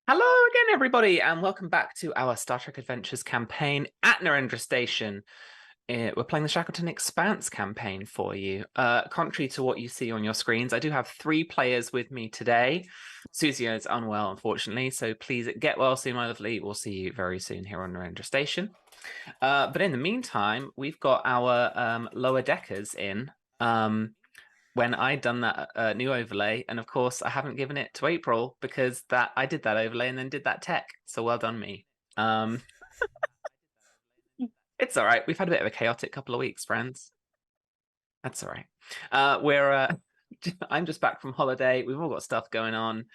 Hello again, everybody, and welcome back to our Star Trek Adventures campaign at Narendra Station. We're playing the Shackleton Expanse campaign for you. Contrary to what you see on your screens, I do have 3 players with me today. Susie is unwell, unfortunately, so please get well soon, my lovely. We'll see you very soon here on Narendra Station. But in the meantime, we've got our lower deckers in. When I'd done that new overlay, and of course I haven't given it to April because I did that overlay and then did that tech. So well done me. Um, it's all right. We've had a bit of a chaotic couple of weeks, friends. That's all right. I'm just back from holiday. We've all got stuff going on,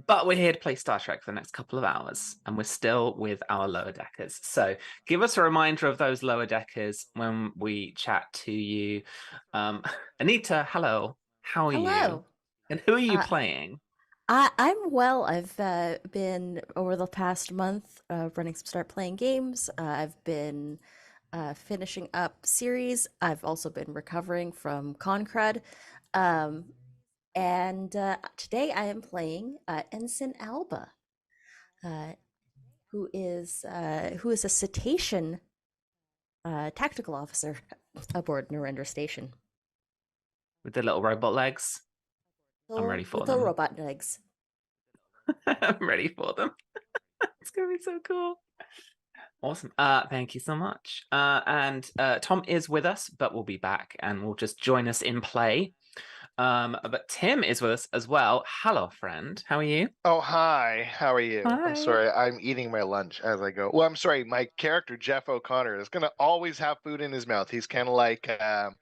but we're here to play Star Trek for the next couple of hours, and we're still with our lower deckers. So give us a reminder of those lower deckers when we chat to you. Anita, hello. How are you? Hello. And who are you Uh, playing? I'm well. I've been over the past month running some start playing games. I've been finishing up series. I've also been recovering from Concred. Um, and today I am playing Ensign Alba, uh, who is a cetacean tactical officer aboard Narendra Station. With the little robot legs? I'm ready for Little them. robot legs. I'm ready for them. It's gonna be so cool. Awesome. Thank you so much. And Tom is with us, but will be back and will just join us in play. But Tim is with us as well. Hello, friend. How are you? Oh, hi. How are you? I'm Hi. sorry. I'm eating my lunch as I go. Well, I'm sorry. My character, Jeff O'Connor, is going to always have food in his mouth. He's kind of like, what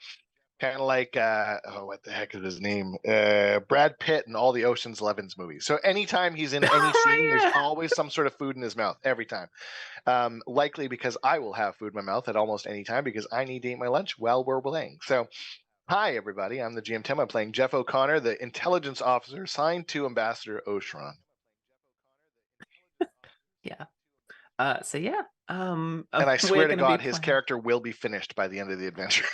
the heck is his name? Brad Pitt in all the Ocean's 11's movies. So anytime he's in any scene, there's Yeah. always some sort of food in his mouth every time. Likely because I will have food in my mouth at almost any time because I need to eat my lunch while we're playing. So hi, everybody. I'm the GM Tim. I'm playing Jeff O'Connor, the intelligence officer assigned to Ambassador Oshron. Yeah. So yeah. And I We're swear to gonna be God, his playing. character will be finished by the end of the adventure.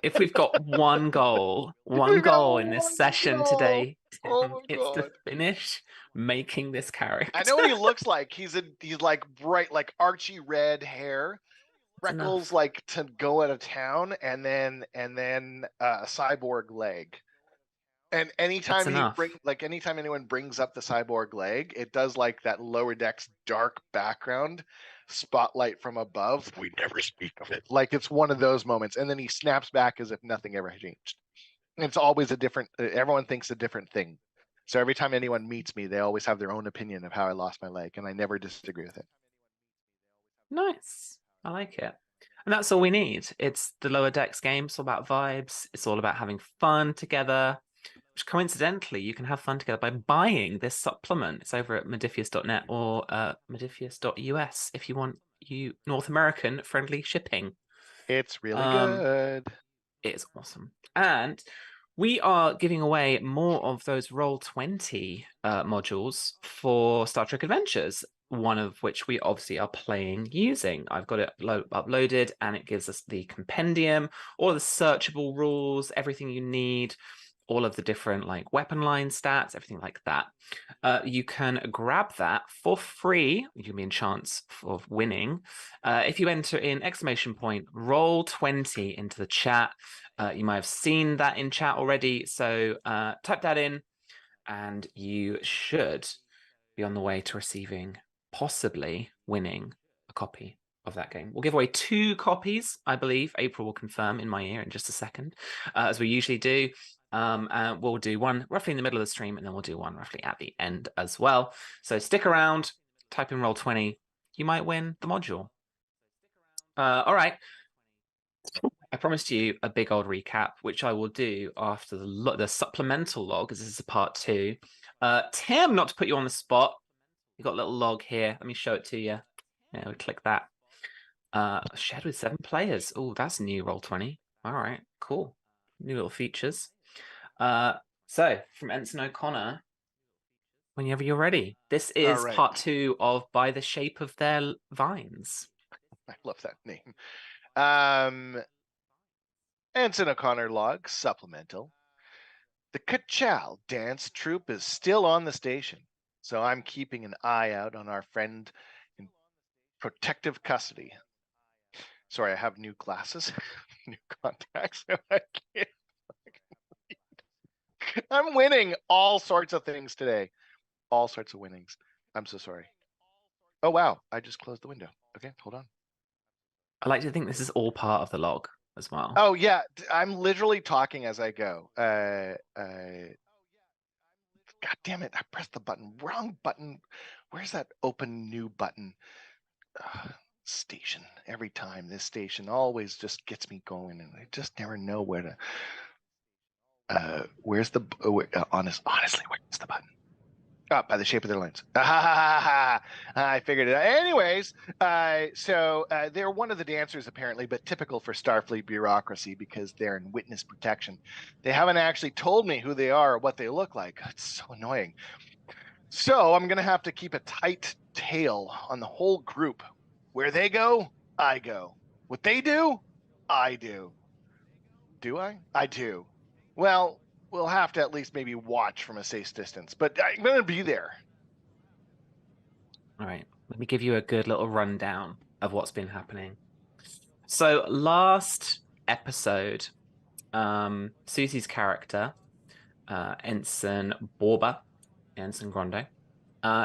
If we've got one We got goal in this one session goal. today, Oh Tim, my it's to God. finish making this I character. know what he looks like. He's like bright, like Archie red hair, It's freckles enough. like to go out of town, and then a cyborg leg. And It's anytime enough. anytime anyone brings up the cyborg leg, it does like that lower deck's dark background spotlight from above. We never speak of it. Like it's one of those moments, and then he snaps back as if nothing ever changed. It's always a different. Everyone thinks a different thing. So every time anyone meets me, they always have their own opinion of how I lost my leg, and I never disagree with it. Nice. I like it. And that's all we need. It's the lower decks game. It's all about vibes. It's all about having fun together. Which coincidentally, you can have fun together by buying this supplement. It's over at modiphius.net or modiphius.us if you want you North American friendly shipping. It's really Um, good. it's awesome. And we are giving away more of those Roll20 modules for Star Trek Adventures, one of which we obviously are playing using. I've got it uploaded and it gives us the compendium, all the searchable rules, everything you need, all of the different like weapon line stats, everything like that. You can grab that for free. You can be in chance of winning if you enter in exclamation point Roll20 into the chat. You might have seen that in chat already, so type that in, and you should be on the way to receiving, possibly winning, a copy of that game. We'll give away 2 copies, I believe. April will confirm in my ear in just a second, as we usually do. And we'll do one roughly in the middle of the stream, and then we'll do one roughly at the end as well. So stick around, type in Roll20. You might win the module. All right. I promised you a big old recap, which I will do after the supplemental log, because this is a part 2. Tim, not to put you on the spot, you got a little log here. Let me show it to you. Yeah, we click that. Shared with 7 players. Oh, that's new Roll20. All right, cool. New little features. So from Ensign O'Connor, whenever you're ready. This All is right. part 2 of By the Shape of Their Vines. I love that name. Um, Ensign O'Connor log supplemental. The Kachow dance troupe is still on the station. So I'm keeping an eye out on our friend in protective custody. Sorry, I have new glasses, new contacts. And I can't. I'm winning all sorts of things today. All sorts of winnings. I'm so sorry. Oh, wow. I just closed the window. Okay, hold on. I like to think this is all part of the log as well. Oh, yeah. I'm literally talking as I go. God damn it. I pressed the button. Wrong button. Where's that open new button? Station. Every time this station always just gets me going, and I just never know where to. Where's the honestly, where's the button? By the shape of their lens. I figured it out. Anyways, so they're one of the dancers apparently, but typical for Starfleet bureaucracy because they're in witness protection. They haven't actually told me who they are or what they look like. It's so annoying. So I'm going to have to keep a tight tail on the whole group. Where they go, I go. What they do, I do. Do I? I do. Well, we'll have to at least maybe watch from a safe distance, but I'm going to be there. All right, let me give you a good little rundown of what's been happening. So last episode, Susie's character, Ensign Borba, Ensign Grande,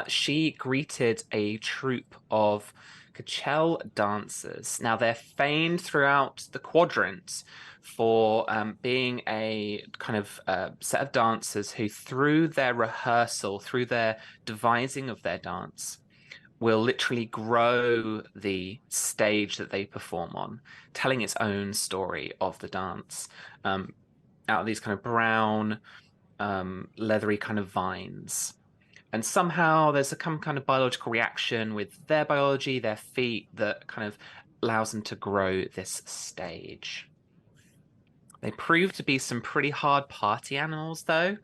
she greeted a troupe of Kachel dancers. Now they're famed throughout the quadrant for being a kind of set of dancers who, through their rehearsal, through their devising of their dance, will literally grow the stage that they perform on, telling its own story of the dance out of these kind of brown, leathery kind of vines. And somehow there's some kind of biological reaction with their biology, their feet, that kind of allows them to grow this stage. They prove to be some pretty hard party animals, though,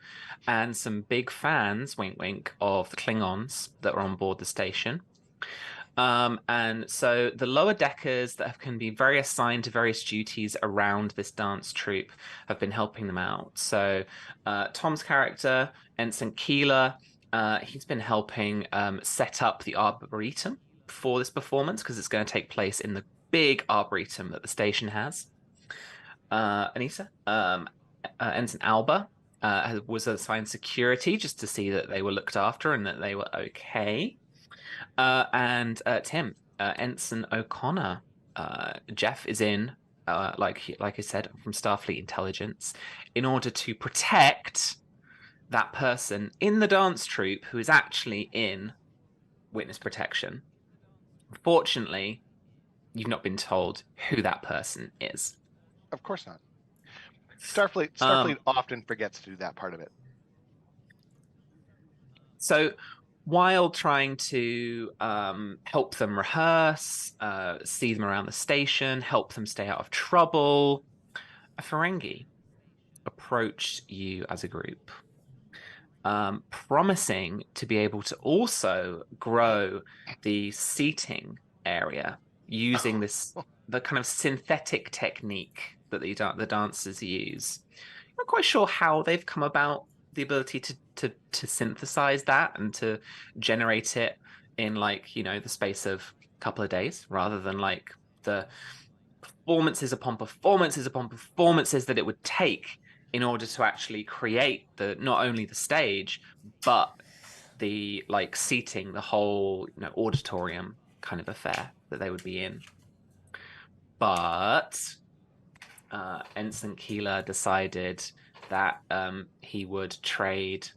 and some big fans, wink wink, of the Klingons that are on board the station. And so the lower deckers that can be very assigned to various duties around this dance troupe have been helping them out. So Tom's character, Ensign Keela, he's been helping set up the Arboretum for this performance because it's going to take place in the big Arboretum that the station has. Anissa, Ensign Alba was assigned security just to see that they were looked after and that they were okay. And Tim, Ensign O'Connor, Jeff is in, like I said, from Starfleet Intelligence, in order to protect that person in the dance troupe who is actually in witness protection. Unfortunately, you've not been told who that person is. Of course not. Starfleet often forgets to do that part of it. So while trying to help them rehearse, see them around the station, help them stay out of trouble, a Ferengi approached you as a group, promising to be able to also grow the seating area using the kind of synthetic technique that the dancers use. I'm not quite sure how they've come about the ability to synthesize that and to generate it in, like, the space of a couple of days, rather than like the performances upon performances upon performances that it would take in order to actually create not only the stage but the seating, the whole auditorium kind of affair that they would be in. But Ensign Keela decided that he would trade.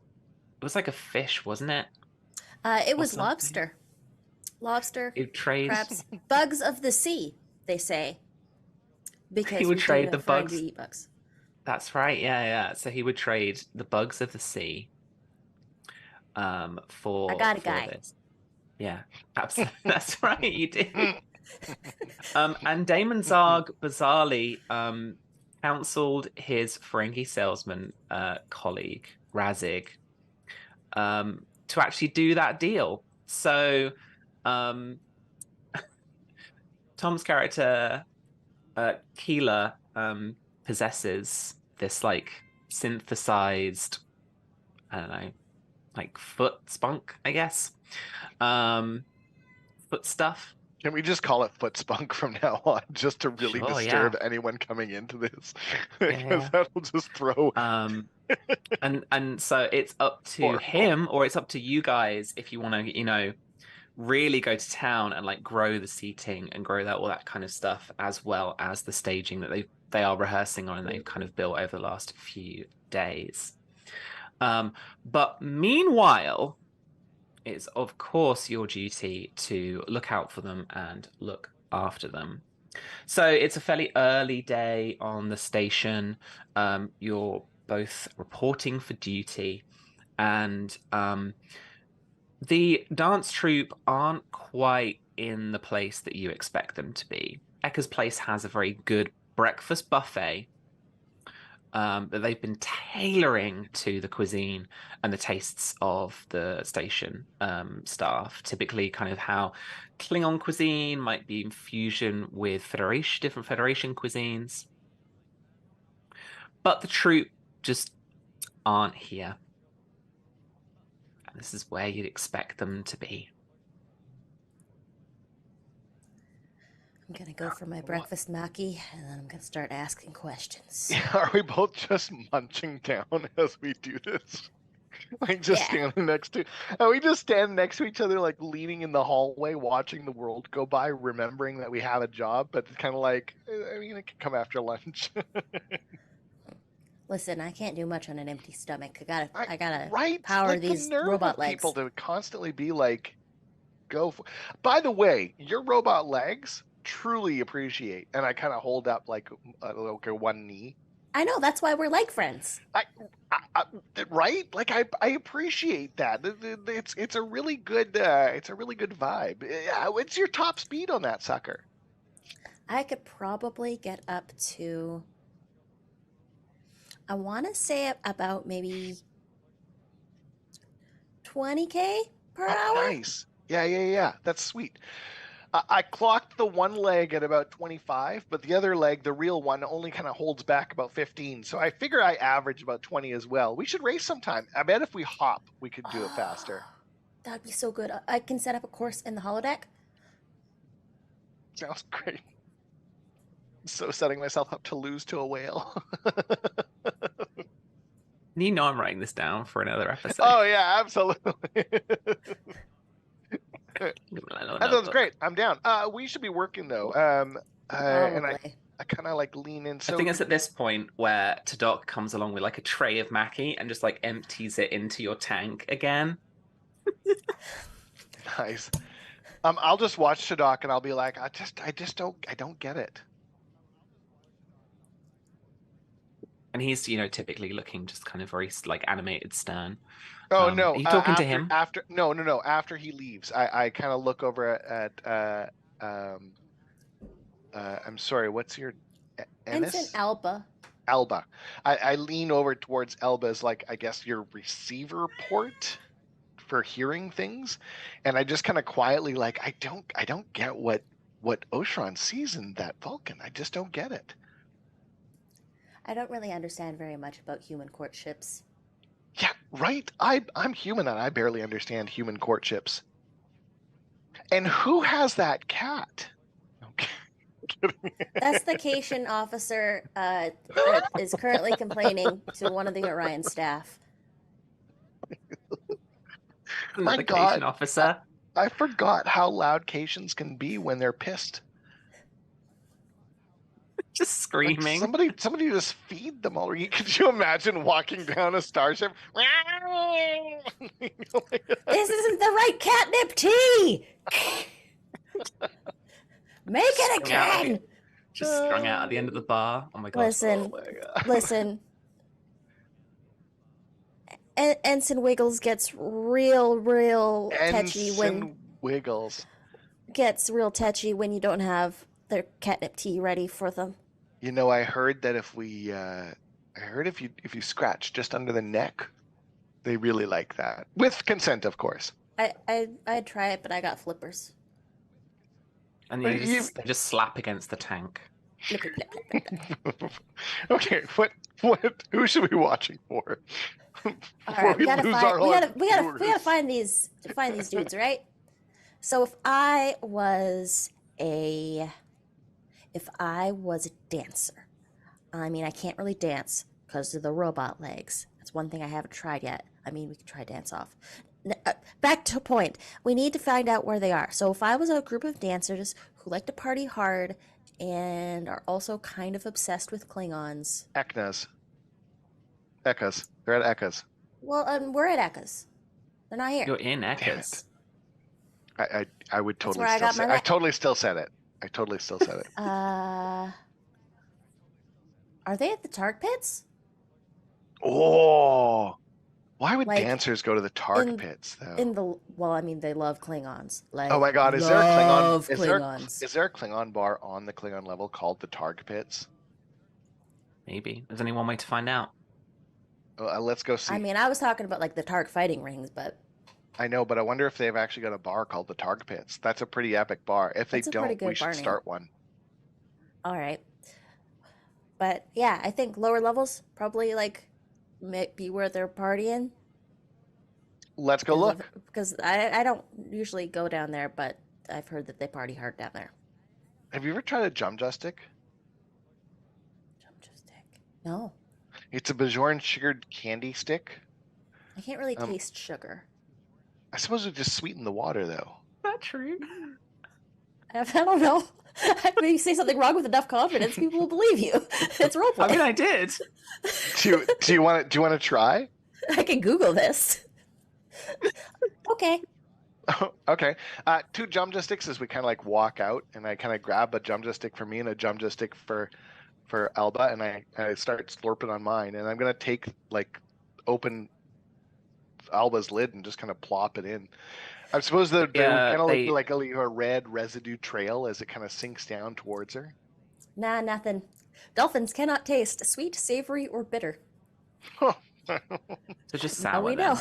It was like a fish, wasn't it? It was lobster. Lobster, crabs, bugs of the sea, they say. Because he would trade the bugs. Eat bugs. That's right. Yeah. So he would trade the bugs of the sea for I got a guy. This. Yeah, absolutely. That's right. You did. And Damon Zarg bizarrely counseled his Ferengi salesman colleague Razig to actually do that deal. So Tom's character Keela possesses this synthesized, I don't know, like foot spunk, I guess. Foot stuff. Can we just call it foot spunk from now on, just to really Sure, disturb yeah. anyone coming into this? Yeah, Because yeah. that'll just throw And so it's up to horrible. him, or it's up to you guys if you want to, really go to town and like grow the seating and grow that all that kind of stuff, as well as the staging that they are rehearsing on and they've kind of built over the last few days. But meanwhile, it's of course your duty to look out for them and look after them. So it's a fairly early day on the station. You're both reporting for duty, and the dance troupe aren't quite in the place that you expect them to be. Eka's place has a very good breakfast buffet that they've been tailoring to the cuisine and the tastes of the station staff. Typically, kind of how Klingon cuisine might be in fusion with different Federation cuisines. But the troupe just aren't here. And this is where you'd expect them to be. I'm gonna go for my breakfast Mackie, and then I'm gonna start asking questions. Are we both just munching down as we do this? Like just standing next to, are we just standing next to each other, like leaning in the hallway, watching the world go by, remembering that we have a job, but it's kind of like, I mean, it can come after lunch. Listen, I can't do much on an empty stomach. I gotta right? power Like these the nerve robot of legs. people to constantly be like, go for. By the way, your robot legs truly appreciate, and I kind of hold up like one knee. I know, that's why we're like friends. Right? Like I appreciate that. It's a really good vibe. What's your top speed on that sucker? I could probably get up to, I want to say about maybe 20k per hour. Nice. Yeah. That's sweet. I clocked the one leg at about 25, but the other leg, the real one, only kind of holds back about 15. So I figure I average about 20 as well. We should race sometime. I bet if we hop, we could do it faster. That'd be so good. I can set up a course in the holodeck. Sounds great. So setting myself up to lose to a whale. I'm writing this down for another episode. Oh yeah, absolutely. That sounds great. I'm down. We should be working though. And I kind of like lean in. So I think it's at this point where Tadok comes along with like a tray of Mackie and just like empties it into your tank again. Nice. I'll just watch Tadok and I'll be like, I don't get it. And he's, typically looking just kind of very like animated stern. Oh no! Are you talking to him? No. After he leaves, I kind of look over at I'm sorry. What's your Ensign Alba. Alba. I lean over towards Alba's, like, I guess your receiver port for hearing things, and I just kind of quietly like, I don't get what Oshron sees in that Vulcan. I just don't get it. I don't really understand very much about human courtships. Yeah, right. I'm human and I barely understand human courtships. And who has that cat? Okay. That's the Cation officer that is currently complaining to one of the Orion staff. My God, officer. I forgot how loud Cations can be when they're pissed. Just screaming. Like somebody just feed them all. Could you imagine walking down a starship? This isn't the right catnip tea. Make it again. Just strung out at the end of the bar. Oh my God. Listen. Ensign Wiggles gets real tetchy gets real tetchy when you don't have their catnip tea ready for them. I heard that if you scratch just under the neck, they really like that, with consent, of course. I'd try it, but I got flippers. And they just slap against the tank. Blip, blip, blip, blip, blip. Okay, who should we be watching for? All Before right, we we gotta lose find. our We gotta. We gotta. We viewers. gotta find these dudes, right? So if I was a dancer, I mean, I can't really dance because of the robot legs. That's one thing I haven't tried yet. I mean, we could try dance off. Back to point. We need to find out where they are. So if I was a group of dancers who like to party hard and are also kind of obsessed with Klingons. Eknas. Ekkas. They're at Ekkas. Well, we're at Ekkas. They're not here. You're in Damn Eckers. it. I would That's totally where I still got say my I totally still said it. I totally still said it. Are they at the Targ pits? Oh, why would Like, dancers go to the Targ in- pits though? In the well, I mean, they love Klingons. Like, Oh my God, is there a Klingon? love Klingons. Is there a Klingon bar on the Klingon level called the Targ pits? Maybe. There's only one way to find out. Let's go see. I mean, I was talking about like the Targ fighting rings, but I know, but I wonder if they've actually got a bar called the Targ pits. That's a pretty epic bar. If they That's a pretty don't, we good should bar name. start one. all right. But yeah, I think lower levels probably like be where they're partying. Let's go look. Because I don't usually go down there, but I've heard that they party hard down there. Have you ever tried a Jumja stick? No, It's a Bajorn sugared candy stick. I can't really taste sugar. I suppose it just sweeten the water though. Not true. I don't know. Maybe you say something wrong with enough confidence, people will believe you. It's roleplay. I mean, I did. Do you want to try? I can Google this. Okay. Okay. 2 Jumja sticks as we kind of like walk out, and I kind of grab a Jumja stick for me and a Jumja stick for Alba, and I start slurping on mine, and I'm gonna take like open Alba's lid and just kind of plop it in. I suppose they're kind of like a red residue trail as it kind of sinks down towards her. Nah, nothing. Dolphins cannot taste sweet, savory, or bitter. So just sour. Now we then. know.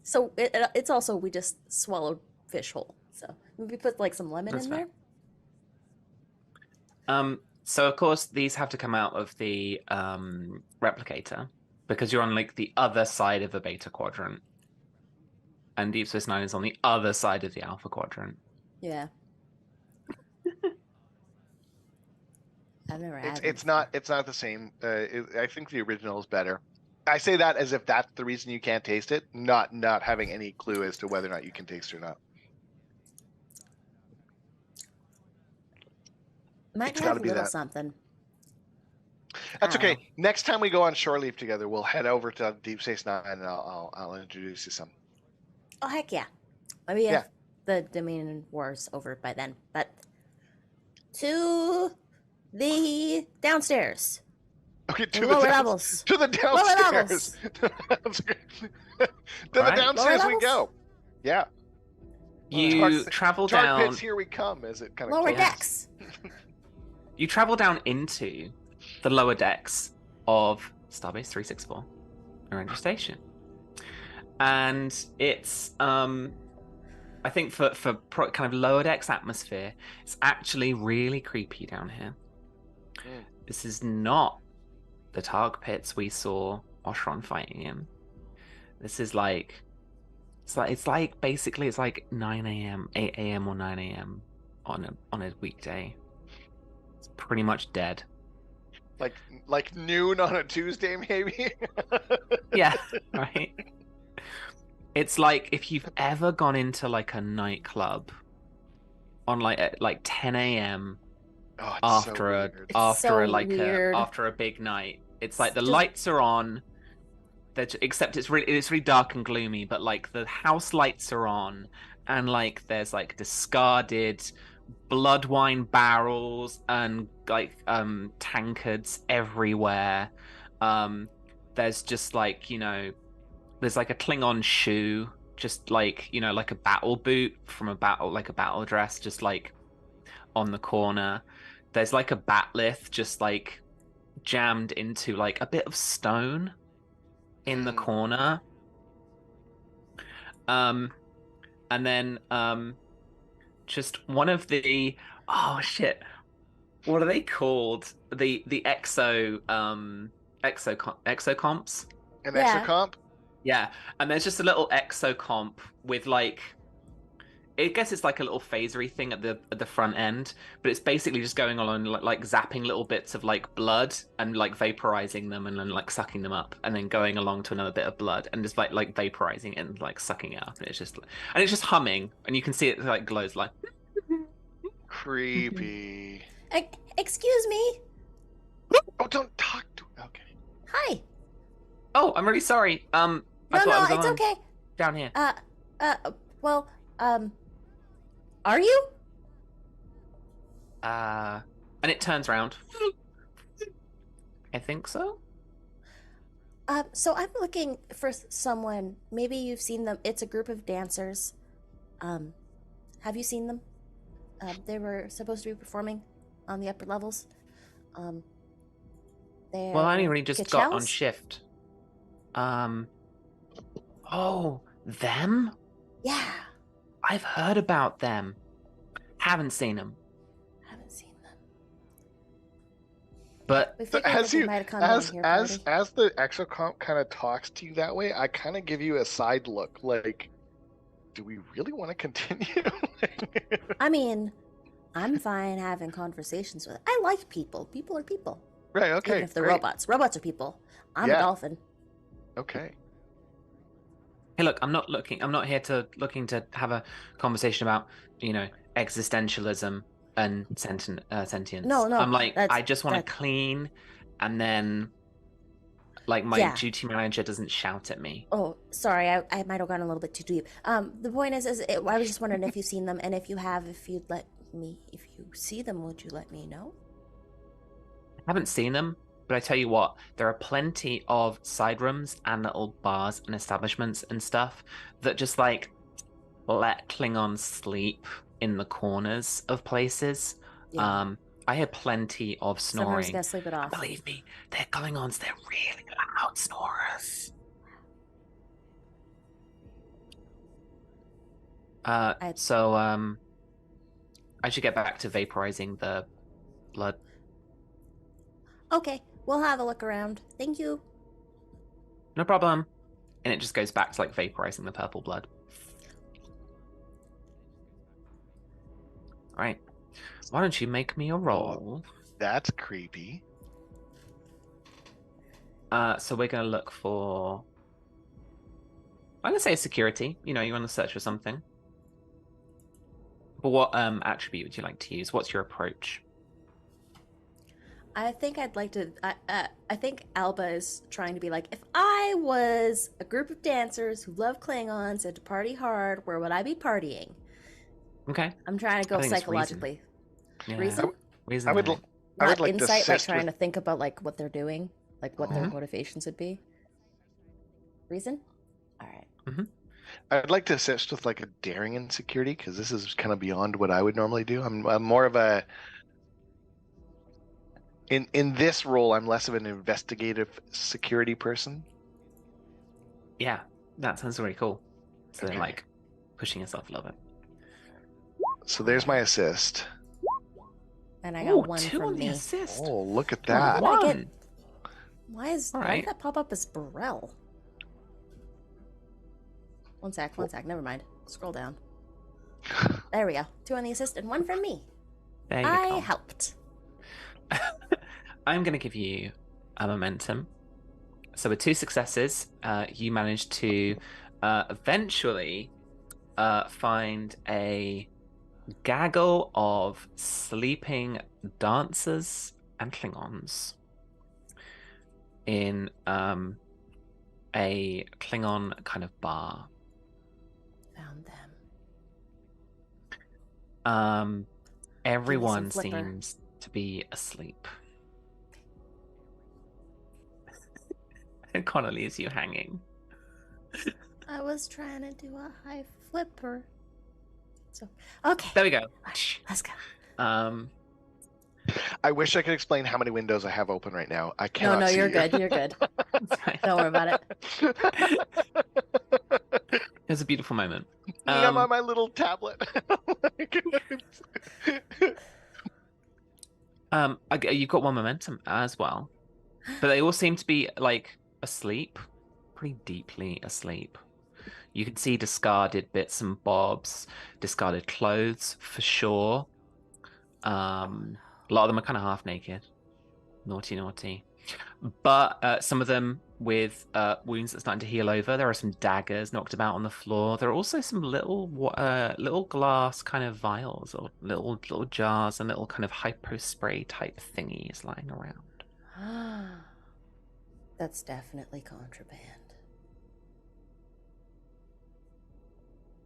So it's also we just swallowed fish whole. So maybe put like some lemon That's in fair. there. So of course these have to come out of the replicator because you're on like the other side of the beta quadrant. And Deep Space Nine is on the other side of the alpha quadrant. Yeah. I've never had It's not the same. I think the original is better. I say that as if that's the reason you can't taste it, not having any clue as to whether or not you can taste it or not. Might It's have gotta a be little that. something. That's I don't okay. Next time we go on shore leave together, we'll head over to Deep Space Nine, and I'll introduce you some. Oh heck yeah. Maybe Yeah. the Dominion War's over by then. But to the downstairs. Okay, The lower levels. to the downstairs. levels. to the Right. downstairs Lower we go. Yeah. You travel Targ down. pits, here we come. As it kind of Lower Yes. decks. You travel down into the lower decks of Starbase 364, Narendra Station, and it's I think for kind of lower decks atmosphere, it's actually really creepy down here. Mm. This is not the Targ pits we saw Oshron fighting in. This is like it's like basically it's like 9 a.m., 8 a.m. or 9 a.m. on a weekday. It's pretty much dead. Like noon on a Tuesday, maybe. Yeah, right. It's like if you've ever gone into like a nightclub on at like 10 a.m. Oh, it's after so a weird. after a big night. It's like the Just- lights are on, except it's really dark and gloomy. But like the house lights are on, and like there's like discarded blood wine barrels and like tankards everywhere. There's just like there's like a Klingon shoe, just like like a battle boot from a battle dress, just like on the corner. There's like a batlith just like jammed into like a bit of stone in the corner. And then just one of the what are they called? The exocomps. An Yeah. exocomp? Yeah, and there's just a little exocomp with like, I guess it's like a little phasery thing at the front end, but it's basically just going on like zapping little bits of like blood and like vaporizing them and then like sucking them up and then going along to another bit of blood and just like vaporizing it and like sucking it up and it's just humming and you can see it like glows like Creepy. Excuse me. Oh, don't talk to. Okay. Hi. oh, I'm really sorry. I No, thought I no, was it's on okay. down here. Well, are you? And it turns around. I think so. So I'm looking for someone. Maybe you've seen them. It's a group of dancers. Have you seen them? They were supposed to be performing on the upper levels. Well, I only really just got on Kachels? shift. Oh, them? Yeah, I've heard about them. Haven't seen them. haven't seen them. But We So figured that they might have come down here. Party. as the exocomp kind of talks to you that way, I kind of give you a side look, like, do we really want to continue? I mean, I'm fine having conversations with. I like people. People are people. Right. Okay. Even if they're great. robots. Robots are people. I'm Yeah. a dolphin. Okay. hey, look, I'm not here to looking to have a conversation about, existentialism and sentience. No, I'm like, that's- I just want to that- clean, and then, like, my Yeah. duty manager doesn't shout at me. Oh, sorry, I might have gone a little bit too deep. The point is I was just wondering if you've seen them, and if you have, if you see them, would you let me know? I haven't seen them, but I tell you what, there are plenty of side rooms and little bars and establishments and stuff that just like let Klingons sleep in the corners of places. Yeah. I hear plenty of Sometimes snoring. you gotta sleep it off. Believe me, they're Klingons. They're really loud snorers. So I should get back to vaporizing the blood. Okay, we'll have a look around. Thank you. No problem. And it just goes back to like vaporizing the purple blood. All right. Why don't you make me a roll? That's creepy. So we're gonna look for. I'm gonna say security. You want to search for something. But what attribute would you like to use? What's your approach? I think I'd like to. I think Alba is trying to be like, if I was a group of dancers who love Klingons and to party hard, where would I be partying? Okay. I'm trying to go I think it's psychologically. Yeah. Reason? Reason. I would right. Not like to insight, like assist trying with- to think about like what they're doing, like what their Mhm. motivations would be. Reason? All right. I'd like to assist with like a daring insecurity because this is kind of beyond what I would normally do. I'm more of a in this role. I'm less of an investigative security person. Yeah, that sounds really cool. So Okay. like pushing yourself a little bit. So there's my assist. And I got Ooh, one 2 from on the me. assist. Oh, look at Come on, that! what? I get- One. Why did Alright. that pop up as Burrell? One sec, never mind. Scroll down. There we go. 2 on the assist and 1 from me. There you I go. helped. I'm going to give you a momentum. So with 2 successes, you managed to eventually find a gaggle of sleeping dancers and Klingons in a Klingon kind of bar. Found them. Everyone flipper. seems to be asleep. And Connor leaves you hanging. I was trying to do a high flipper. So, okay. There we go. Alright, let's go. I wish I could explain how many windows I have open right now. I No, cannot. no, see you're you. good. You're good. Don't worry about it. It was a beautiful moment. I'm on my little tablet. You've got one momentum as well, but they all seem to be like asleep, pretty deeply asleep. You can see discarded bits and bobs, discarded clothes for sure. A lot of them are kind of half naked. Naughty, naughty. But some of them with wounds that are starting to heal over. There are some daggers knocked about on the floor. There are also some little glass kind of vials or little jars and little kind of hypo spray type thingies lying around. That's definitely contraband.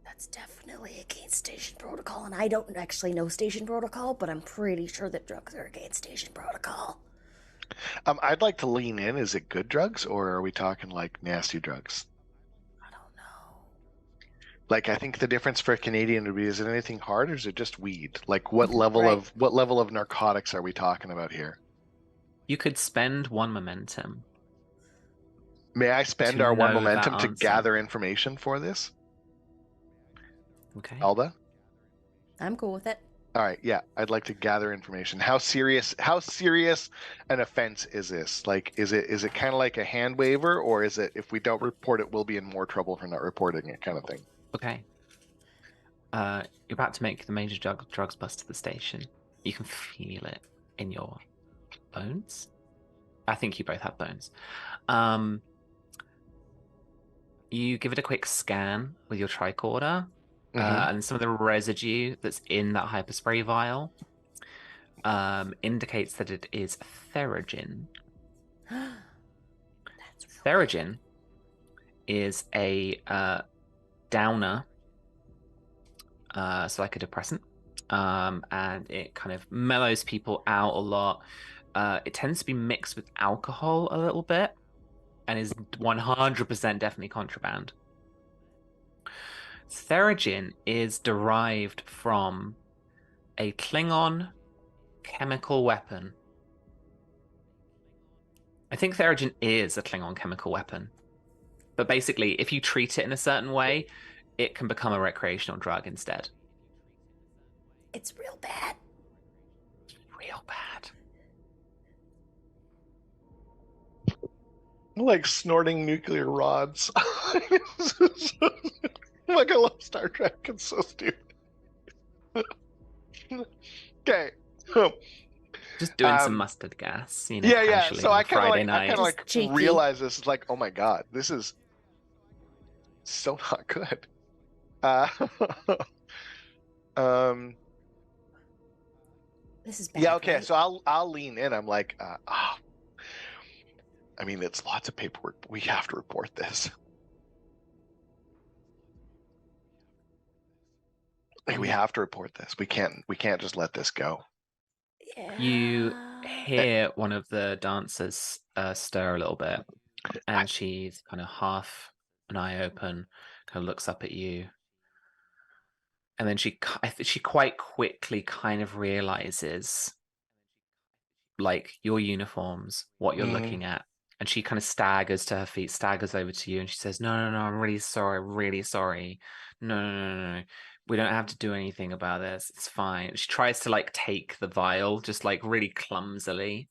That's definitely against station protocol, and I don't actually know station protocol, but I'm pretty sure that drugs are against station protocol. I'd like to lean in. Is it good drugs or are we talking like nasty drugs? I don't know. Like, I think the difference for a Canadian would be, is it anything hard or is it just weed? Like, what level Right. of narcotics are we talking about here? You could spend one momentum May I spend to our one know that momentum to answer. gather information for this? Okay. Alba? I'm cool with it. All right, yeah, I'd like to gather information. How serious an offense is this? Like, is it kind of like a hand waiver, or is it if we don't report it, we'll be in more trouble for not reporting it kind of thing? Okay. You're about to make the major drugs bust to the station. You can feel it in your bones. I think you both have bones. You give it a quick scan with your tricorder, and some of the residue that's in that hyperspray vial indicates that it is therogen. That's Therogen is a downer, so like a depressant, and it kind of mellows people out a lot. It tends to be mixed with alcohol a little bit, and is 100% definitely contraband. Therogen is derived from a Klingon chemical weapon. I think therogen is a Klingon chemical weapon. But basically, if you treat it in a certain way, it can become a recreational drug instead. It's real bad. Real bad. Like snorting nuclear rods. Like, I love Star Trek. It's so stupid. Okay. Just doing some mustard gas, Yeah. casually So on I kind of Friday like, night. Just cheeky. realize this is like, oh my god, this is so not good. This is bad. Yeah. Okay. Right? So I'll lean in. I'm like, I mean, it's lots of paperwork, but we have to report this. Like, we have to report this. We can't just let this go. Yeah. You hear one of the dancers stir a little bit, and she's kind of half an eye open, kind of looks up at you, and then she quite quickly kind of realizes like your uniforms, what you're looking at, and she kind of staggers to her feet, staggers over to you, and she says, no, I'm really sorry. No. We don't have to do anything about this. It's fine. She tries to like take the vial, just like really clumsily.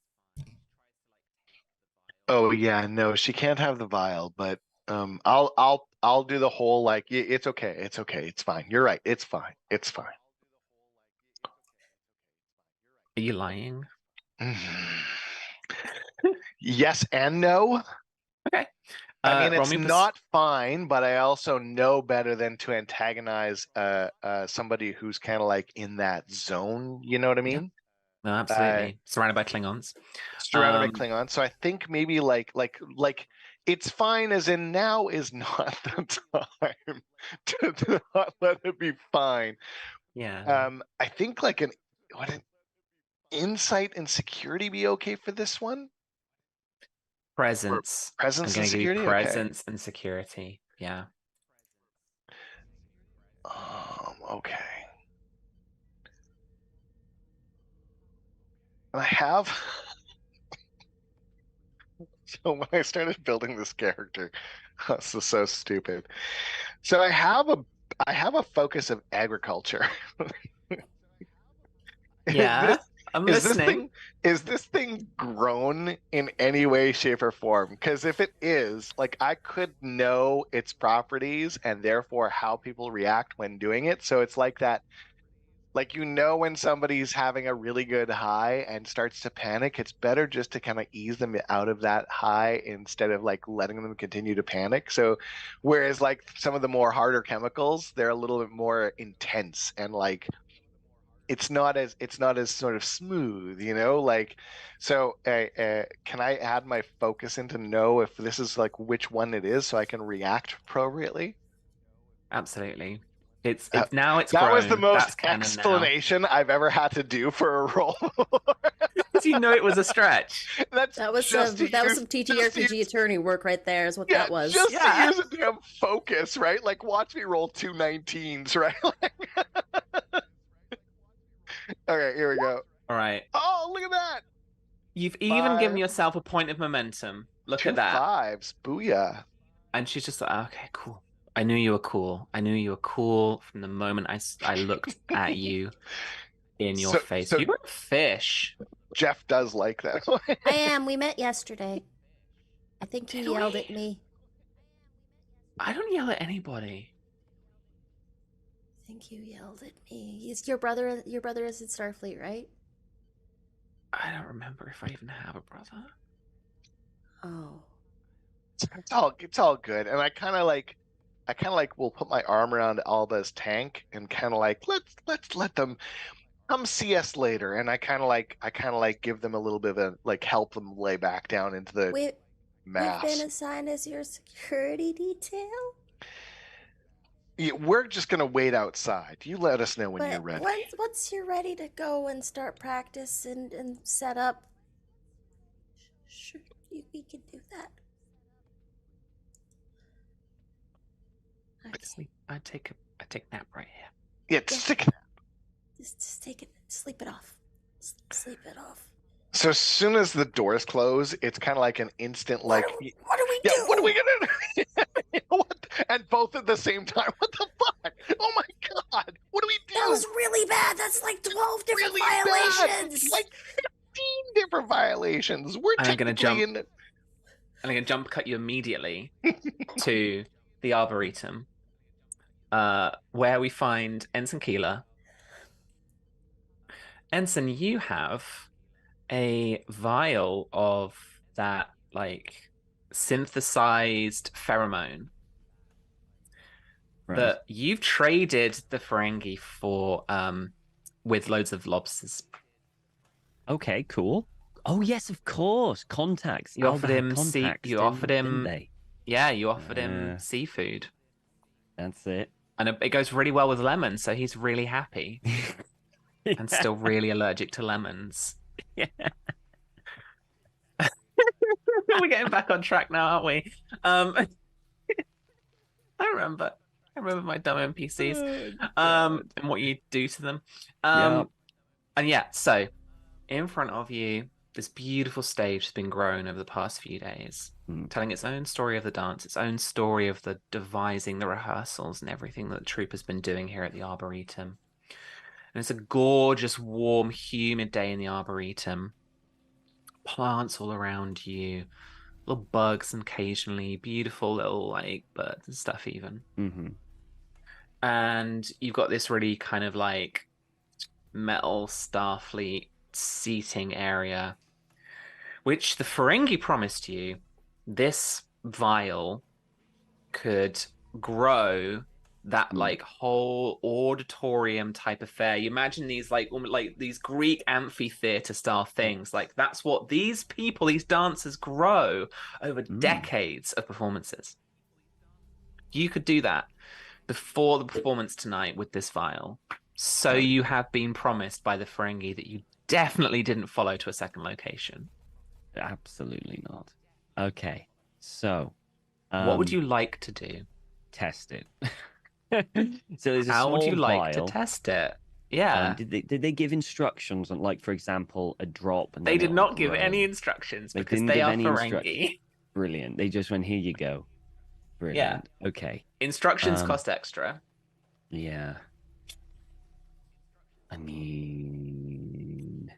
Oh yeah, no, she can't have the vial, but I'll do the whole like, it's okay, it's fine. You're right, it's fine. Are you lying? Yes and no. Okay. I mean, roll it's me not fine, but I also know better than to antagonize somebody who's kind of like in that zone. You know what I mean? No, absolutely. Surrounded by Klingons. Surrounded by Klingons. So I think maybe like it's fine, as in now is not the time to not let it be fine. Yeah. I think like an insight and security be okay for this one? Presence. Presence I'm and going to give you security? presence and security. Yeah. Okay. And I have so when I started building this character, this is so stupid. So I have a focus of agriculture. Yeah. I'm Is listening. is this thing grown in any way, shape, or form? Because if it is, like, I could know its properties and therefore how people react when doing it. So it's like that, like, when somebody's having a really good high and starts to panic, it's better just to kind of ease them out of that high instead of like letting them continue to panic. So whereas like some of the more harder chemicals, they're a little bit more intense and like it's not as sort of smooth, like. So can I add my focus in to know if this is like which one it is so I can react appropriately? Absolutely. Uh, It's now it's that was the grown. most That's canon now. explanation I've ever had to do for a roll. Because you know it was a stretch. That's That was just to some use just to TTRPG use attorney work right there. Is what yeah, that was. just to Yeah. use it to have focus, right? Like watch me roll 2 19s, right? Okay, here we go. All right. Oh, look at that. You've even given 5, yourself a point of momentum. Look two at that. 5s. Booyah. And she's just like, okay, cool. I knew you were cool. I knew you were cool from the moment I looked at you in your face. So You're a fish. Jeff does like that. I am. We met yesterday. I think you Did yelled we? at me. I don't yell at anybody. I think you yelled at me. He's your brother. Your brother is in Starfleet, right? I don't remember if I even have a brother. Oh. It's all good. And I kind of like will put my arm around Alba's tank and kind of like let's let them come see us later. And I kind of like give them a little bit of a like help them lay back down into the We've mass. been assigned as your security detail. Yeah, we're just gonna wait outside. You let us know when you're ready. Once you're ready to go and start practice and set up, sure, we can do that. Okay. I take a nap right here. Yeah, stick. Just take it, sleep it off. Sleep it off. So as soon as the doors close, it's kind of like an instant like. What do we do? Yeah, what are we gonna do? What? And both at the same time. What the fuck? Oh my god! What do we do? That was really bad. That's like 12 different Really violations. bad. Like 15 different violations. We're I'm gonna technically jump. in. I'm gonna jump cut you immediately to the Arboretum, where we find Ensign Keela. Ensign, you have a vial of that like synthesized pheromone that you've traded the Ferengi for with loads of lobsters. Okay, cool. Oh yes, of course. Contacts. You offered Alba had him contacts, you offered didn't him they? yeah, you offered him seafood. That's it. And it goes really well with lemons, so he's really happy. And still really allergic to lemons. Yeah. We're getting back on track now, aren't we? I remember my dumb NPCs. And what you do to them. And yeah, so in front of you, this beautiful stage has been grown over the past few days, telling its own story of the dance, its own story of the devising, the rehearsals, and everything that the troupe has been doing here at the Arboretum. And it's a gorgeous, warm, humid day in the Arboretum. Plants all around you, little bugs, and occasionally beautiful little like birds and stuff even. And you've got this really kind of like metal Starfleet seating area, which the Ferengi promised you this vial could grow that like whole auditorium type affair. You imagine these like these Greek amphitheater style things. Like that's what these people, these dancers grow over decades of performances. You could do that before the performance tonight with this vial. So you have been promised by the Ferengi that you definitely didn't follow to a second location. Absolutely not. Okay, so what would you like to do? Test it. So there's a How would small you like vial. to test it? Yeah. Did they give instructions on, like, for example, a drop? And they did not give grow? any instructions because didn't they give are any Ferengi. Brilliant. They just went, here you go. Brilliant. Yeah. Okay. Instructions cost extra. Yeah. I mean,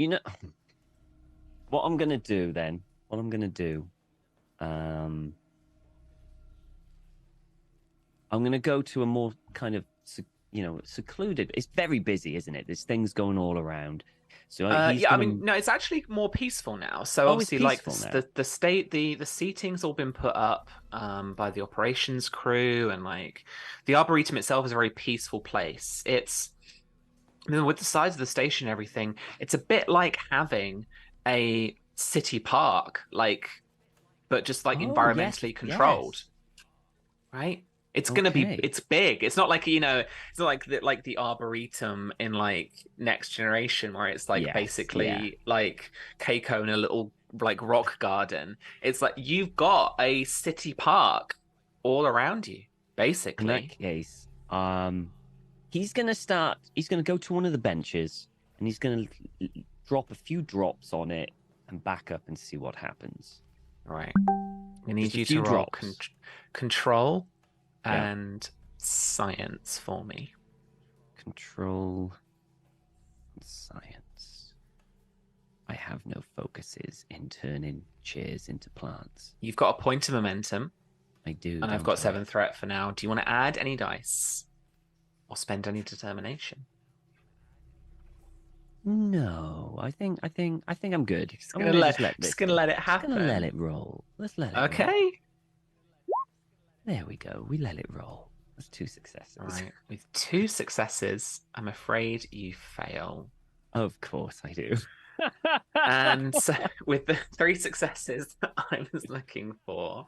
You know what I'm gonna do then? What I'm gonna do? I'm gonna go to a more kind of secluded. It's very busy, isn't it? There's things going all around. So he's yeah, gonna. I mean, no, it's actually more peaceful now. So Oh, it's obviously, like peaceful now. the seating's all been put up by the operations crew, and like the arboretum itself is a very peaceful place. It's with the size of the station and everything, it's a bit like having a city park, but just like Oh, yes, environmentally controlled, yes. right? Okay. It's big. It's not like, it's not like the Arboretum in like Next Generation where it's like Yes, yeah. basically like Keiko in a little like rock garden. It's like you've got a city park all around you, In that basically. case, he's gonna go to one of the benches and he's gonna drop a few drops on it and back up and see what happens. Right. I need Just a you few to roll drops. control Yeah. and science for me. Control and science. I have no focuses in turning chairs into plants. You've got a point of momentum. I do. And I've don't got I? 7 threat for now. Do you want to add any dice? Or spend any determination? No, I think I'm good. I'm Gonna gonna let, just gonna let it happen. Just gonna let it roll. Let's let it roll. Okay. There we go. We let it roll. That's 2 successes. All right. With 2 successes, I'm afraid you fail. Of course I do. And so with the 3 successes that I was looking for,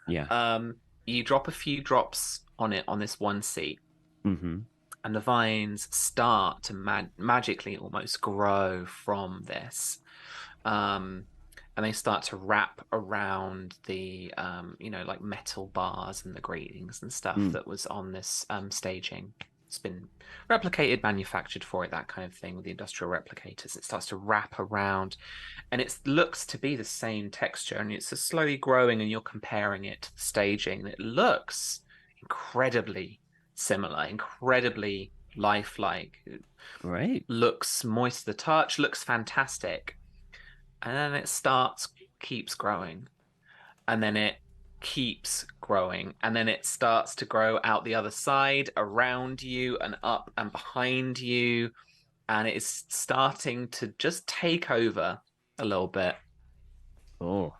yeah. You drop a few drops on it on this one seat. Mm-hmm. And the vines start to magically almost grow from this. And they start to wrap around the like metal bars and the gratings and stuff that was on this staging. It's been replicated, manufactured for it, that kind of thing with the industrial replicators. It starts to wrap around, and it looks to be the same texture, and it's slowly growing, and you're comparing it to the staging, and it looks incredibly similar, incredibly lifelike. Right. Looks moist to the touch, looks fantastic. And then it keeps growing. And then it keeps growing. And then it starts to grow out the other side, around you and up and behind you. And it is starting to just take over a little bit. Oh.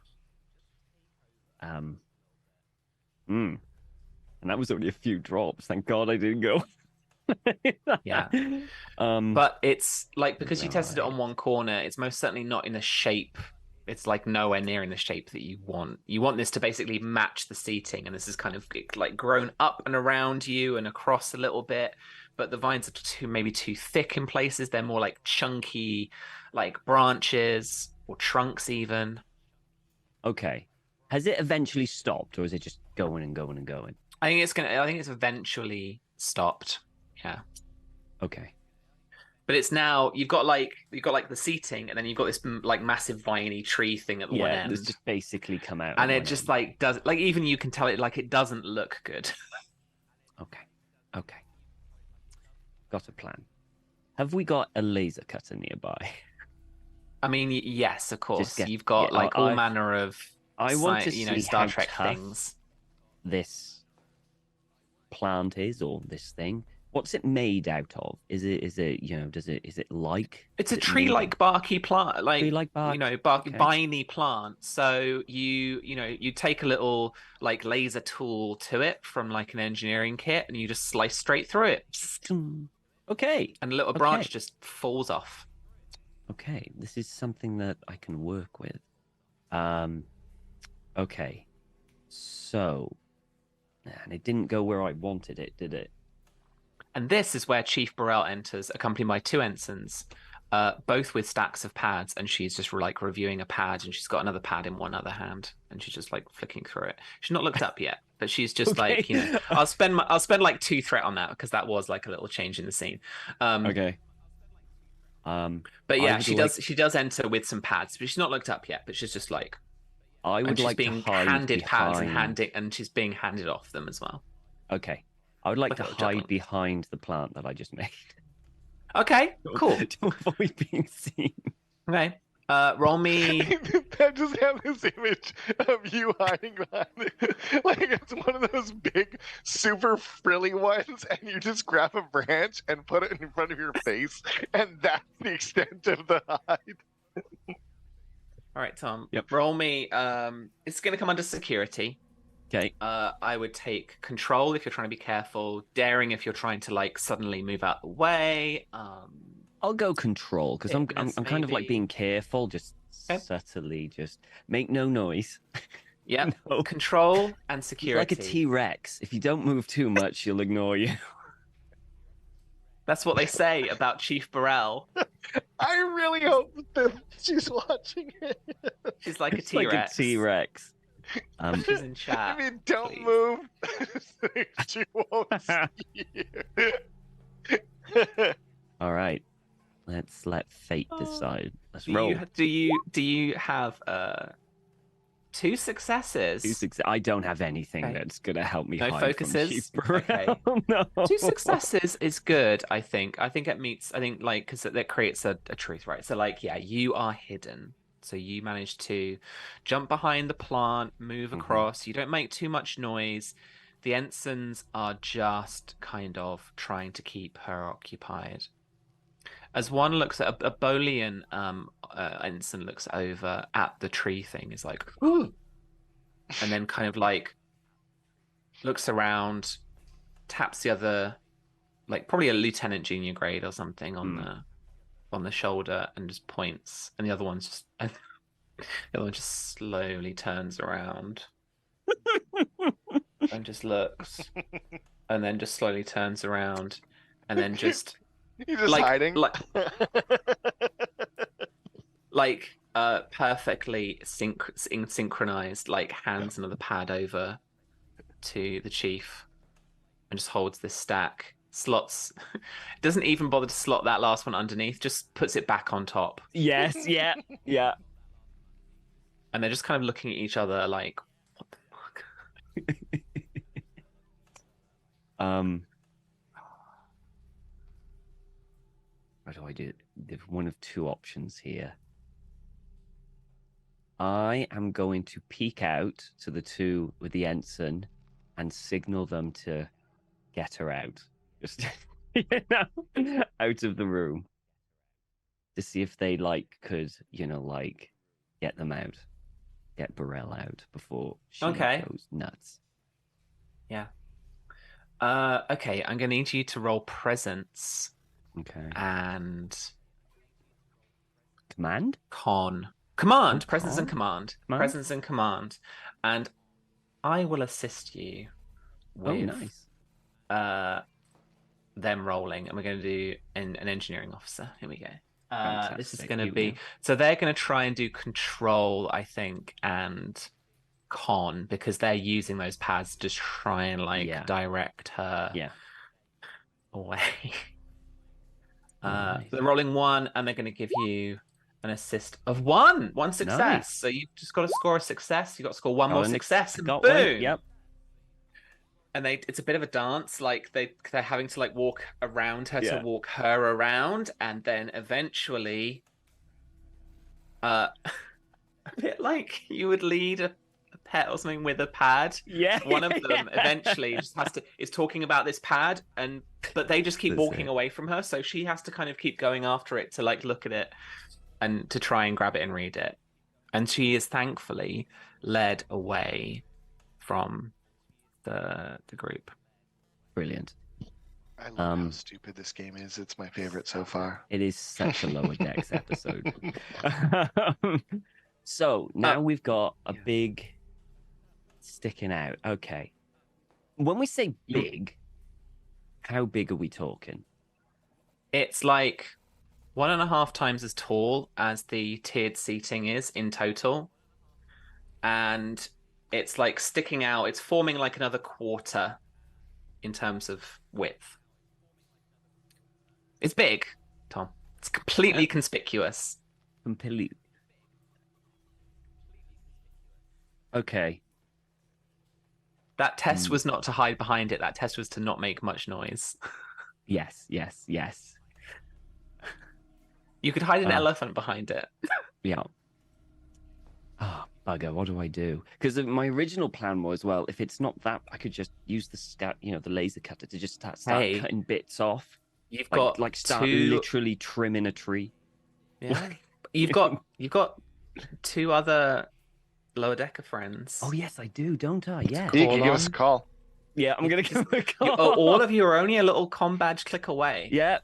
And that was only a few drops. Thank God I didn't go. Yeah. But it's like, because you tested it on one corner, it's most certainly not in a shape. It's like nowhere near in the shape that you want. You want this to basically match the seating, and this is kind of like grown up and around you and across a little bit. But the vines are maybe too thick in places. They're more like chunky, like branches or trunks even. Okay. Has it eventually stopped, or is it just going and going and going? I think it's eventually stopped. Yeah. Okay. But it's now you've got like the seating, and then you've got this like massive viney tree thing at the one end. It's just basically come out, and it just like does like even you can tell it doesn't look good. Okay. Got a plan. Have we got a laser cutter nearby? I mean, yes, of course. You've got all manner of I want to see Star how Trek tough things. This plant is, or this thing. What's it made out of? Is it is it like? It's a tree-like barky plant, tree-like bark. Barky viney plant. So you take a little like laser tool to it from like an engineering kit, and you just slice straight through it. Okay. And a little branch just falls off. Okay, this is something that I can work with. Okay. So, and it didn't go where I wanted it, did it? And this is where Chief Burrell enters, accompanied by 2 ensigns, both with stacks of pads, and she's just like reviewing a pad, and she's got another pad in one other hand, and she's just like flicking through it. She's not looked up yet, but she's just like, I'll spend like 2 threat on that, because that was like a little change in the scene. Okay. But yeah, she does enter with some pads, but she's not looked up yet. But she's just like, she's being handed pads and she's being handed off them as well. Okay, I would like to hide behind the plant that I just made. Okay, cool. To avoid being seen. Okay. Roll me. I just have this image of you hiding behind it. Like it's one of those big, super frilly ones, and you just grab a branch and put it in front of your face, and that's the extent of the hide. All right, Tom. Yep. Roll me. It's going to come under security. Okay. I would take control if you're trying to be careful. Daring if you're trying to like suddenly move out the way. I'll go control because I'm Fitness, kind of like maybe. being careful, just Okay. subtly, just make no noise. Yep. No. Control and He's security. like a T-Rex. If you don't move too much, she'll ignore you. That's what they say about Chief Burrell. I really hope that she's watching it. She's like a It's like a T-Rex. T-Rex. She's in chat. If you don't please. move, she won't see you. All right. Let's let fate decide. Let's Do roll. do you have 2 successes? I don't have anything Okay. that's gonna help me No hide focuses? from Chief Okay. Burrell. No. 2 successes is good, I think. I think it meets, I think, like, because that creates a truth, right? So, like, yeah, you are hidden. So you manage to jump behind the plant, move across. You don't make too much noise. The ensigns are just kind of trying to keep her occupied. As one looks at a Bolian ensign looks over at the tree thing, is like, ooh, and then kind of like looks around, taps the other, like probably a lieutenant junior grade or something on the shoulder, and just points, and the other one's just slowly turns around and just looks, and then just slowly turns around, and then just You're just like hiding. like perfectly synchronized, like hands another pad over to the chief and just holds this stack, slots, doesn't even bother to slot that last one underneath, just puts it back on top. Yes. Yeah. Yeah. And they're just kind of looking at each other like, what the fuck? What do I do? There's one of 2 options here. I am going to peek out to the 2 with the ensign and signal them to get her out. Just out of the room. To see if they could, get them out. Get Burrell out before she goes nuts. Yeah. Okay, I'm gonna need you to roll presence. Okay. And Command? Command. Presence and command. Command? Presence and command. And I will assist you with them rolling. And we're going to do an engineering officer. Here we go. This is going to be... So they're going to try and do control, I think, and con, because they're using those pads to try and direct her away. Nice. They're rolling 1, and they're going to give you an assist of 1 success. Nice. So you've just got to score a success. You've got to score 1 more success, and got boom. One. Yep. And it's a bit of a dance. Like they're having to walk around her to walk her around, and then eventually, a bit like you would lead a pet or something with a pad. Yeah. One of them eventually just is talking about this pad, but they just keep walking away from her, so she has to kind of keep going after it to look at it and to try and grab it and read it. And she is thankfully led away from the group. Brilliant. I love how stupid this game is. It's my favorite so far. It is such a Lower Decks episode. So now we've got a big sticking out. Okay. When we say big, how big are we talking? It's like 1.5 times as tall as the tiered seating is in total. And it's sticking out. It's forming another quarter in terms of width. It's big, Tom. It's completely conspicuous. Completely. Okay. That test was not to hide behind it. That test was to not make much noise. Yes. You could hide an elephant behind it. Yeah. Ah, bugger, what do I do? Because my original plan was, well, if it's not that, I could just use the laser cutter to just start Hey, cutting bits off. You've got Like start two. literally trimming a tree. Yeah. You've got 2 other lower decker friends. Oh yes, I do, don't I? Yeah. You Call can give us a on. call. Yeah, I'm gonna give him a call. All of you are only a little com badge click away. Yeah,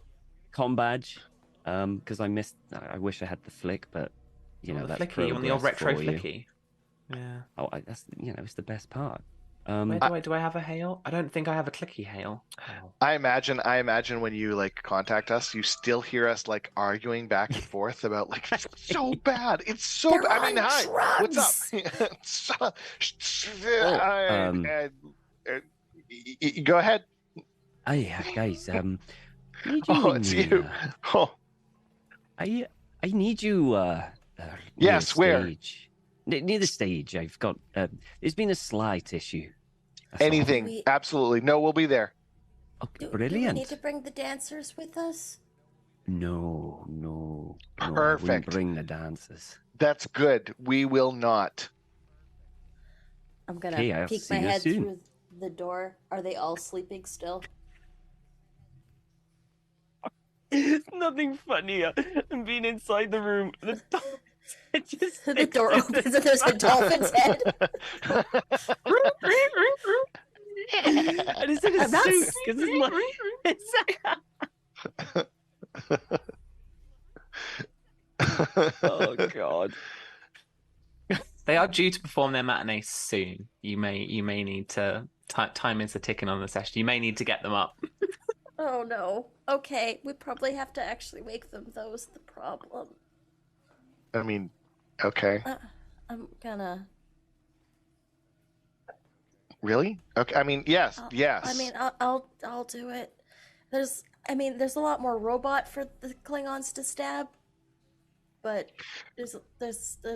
com badge. Because I missed. I wish I had the flick, but The that's flicky, on the old progress retro for you. flicky. Yeah. Oh, that's it's the best part. Where do I have a hail? I don't think I have a clicky hail. Oh. I imagine when you like contact us, you still hear us like arguing back and forth about like it's so bad. It's so They're bad. I mean, on hi, what's up? Go ahead. Hey guys, need you Oh, in it's the, you. Oh, I need you. Yes, where? Stage. Near the stage. I've got. There's been a slight issue. That's all. anything? Absolutely. No, we'll be there. Oh, Do we brilliant. need to bring the dancers with us? No. I wouldn't Perfect. bring the dancers. That's good. We will not. I'm gonna Okay, I'll peek see my you head soon. through the door. Are they all sleeping still? There's nothing funnier than being inside the room. The door opens and there's a dolphin's head. And it's in a I'm not suit because it's oh god. They are due to perform their matinee soon. You may need to. Time is a ticking on the session. You may need to get them up. Oh no. Okay, we probably have to actually wake them. That was the problem. I mean, okay. I'm gonna. Really? Okay. I mean, yes, yes. I mean, I'll do it. There's a lot more robot for the Klingons to stab, but there's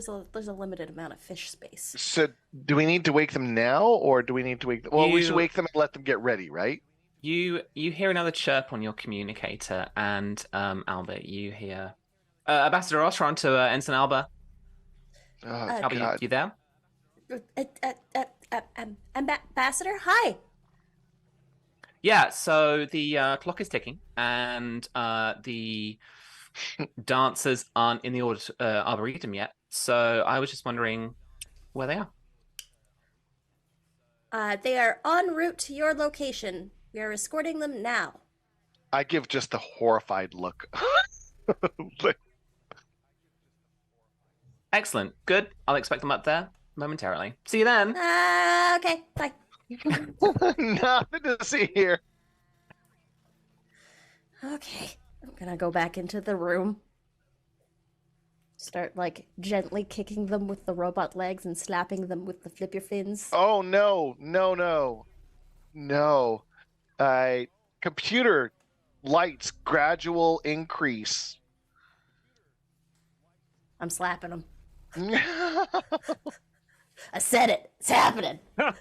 a limited amount of fish space. So, do we need to wake them now, or do we need to wake them? Well, we should You- wake them and let them get ready, right? You hear another chirp on your communicator, and Albert, you hear Ambassador Ostron to Ensign Alba. Oh Alba, God! you there? Ambassador, hi. Yeah. So the clock is ticking, and the dancers aren't in the arboretum yet. So I was just wondering where they are. They are en route to your location. We are escorting them now. I give just a horrified look. Like, Excellent. Good. I'll expect them up there momentarily. See you then. Okay, bye. nothing to see here. Okay, I'm gonna go back into the room. Start like gently kicking them with the robot legs and slapping them with the flip your fins. Oh no! Computer lights gradual increase. I'm slapping them. I said it. It's happening. All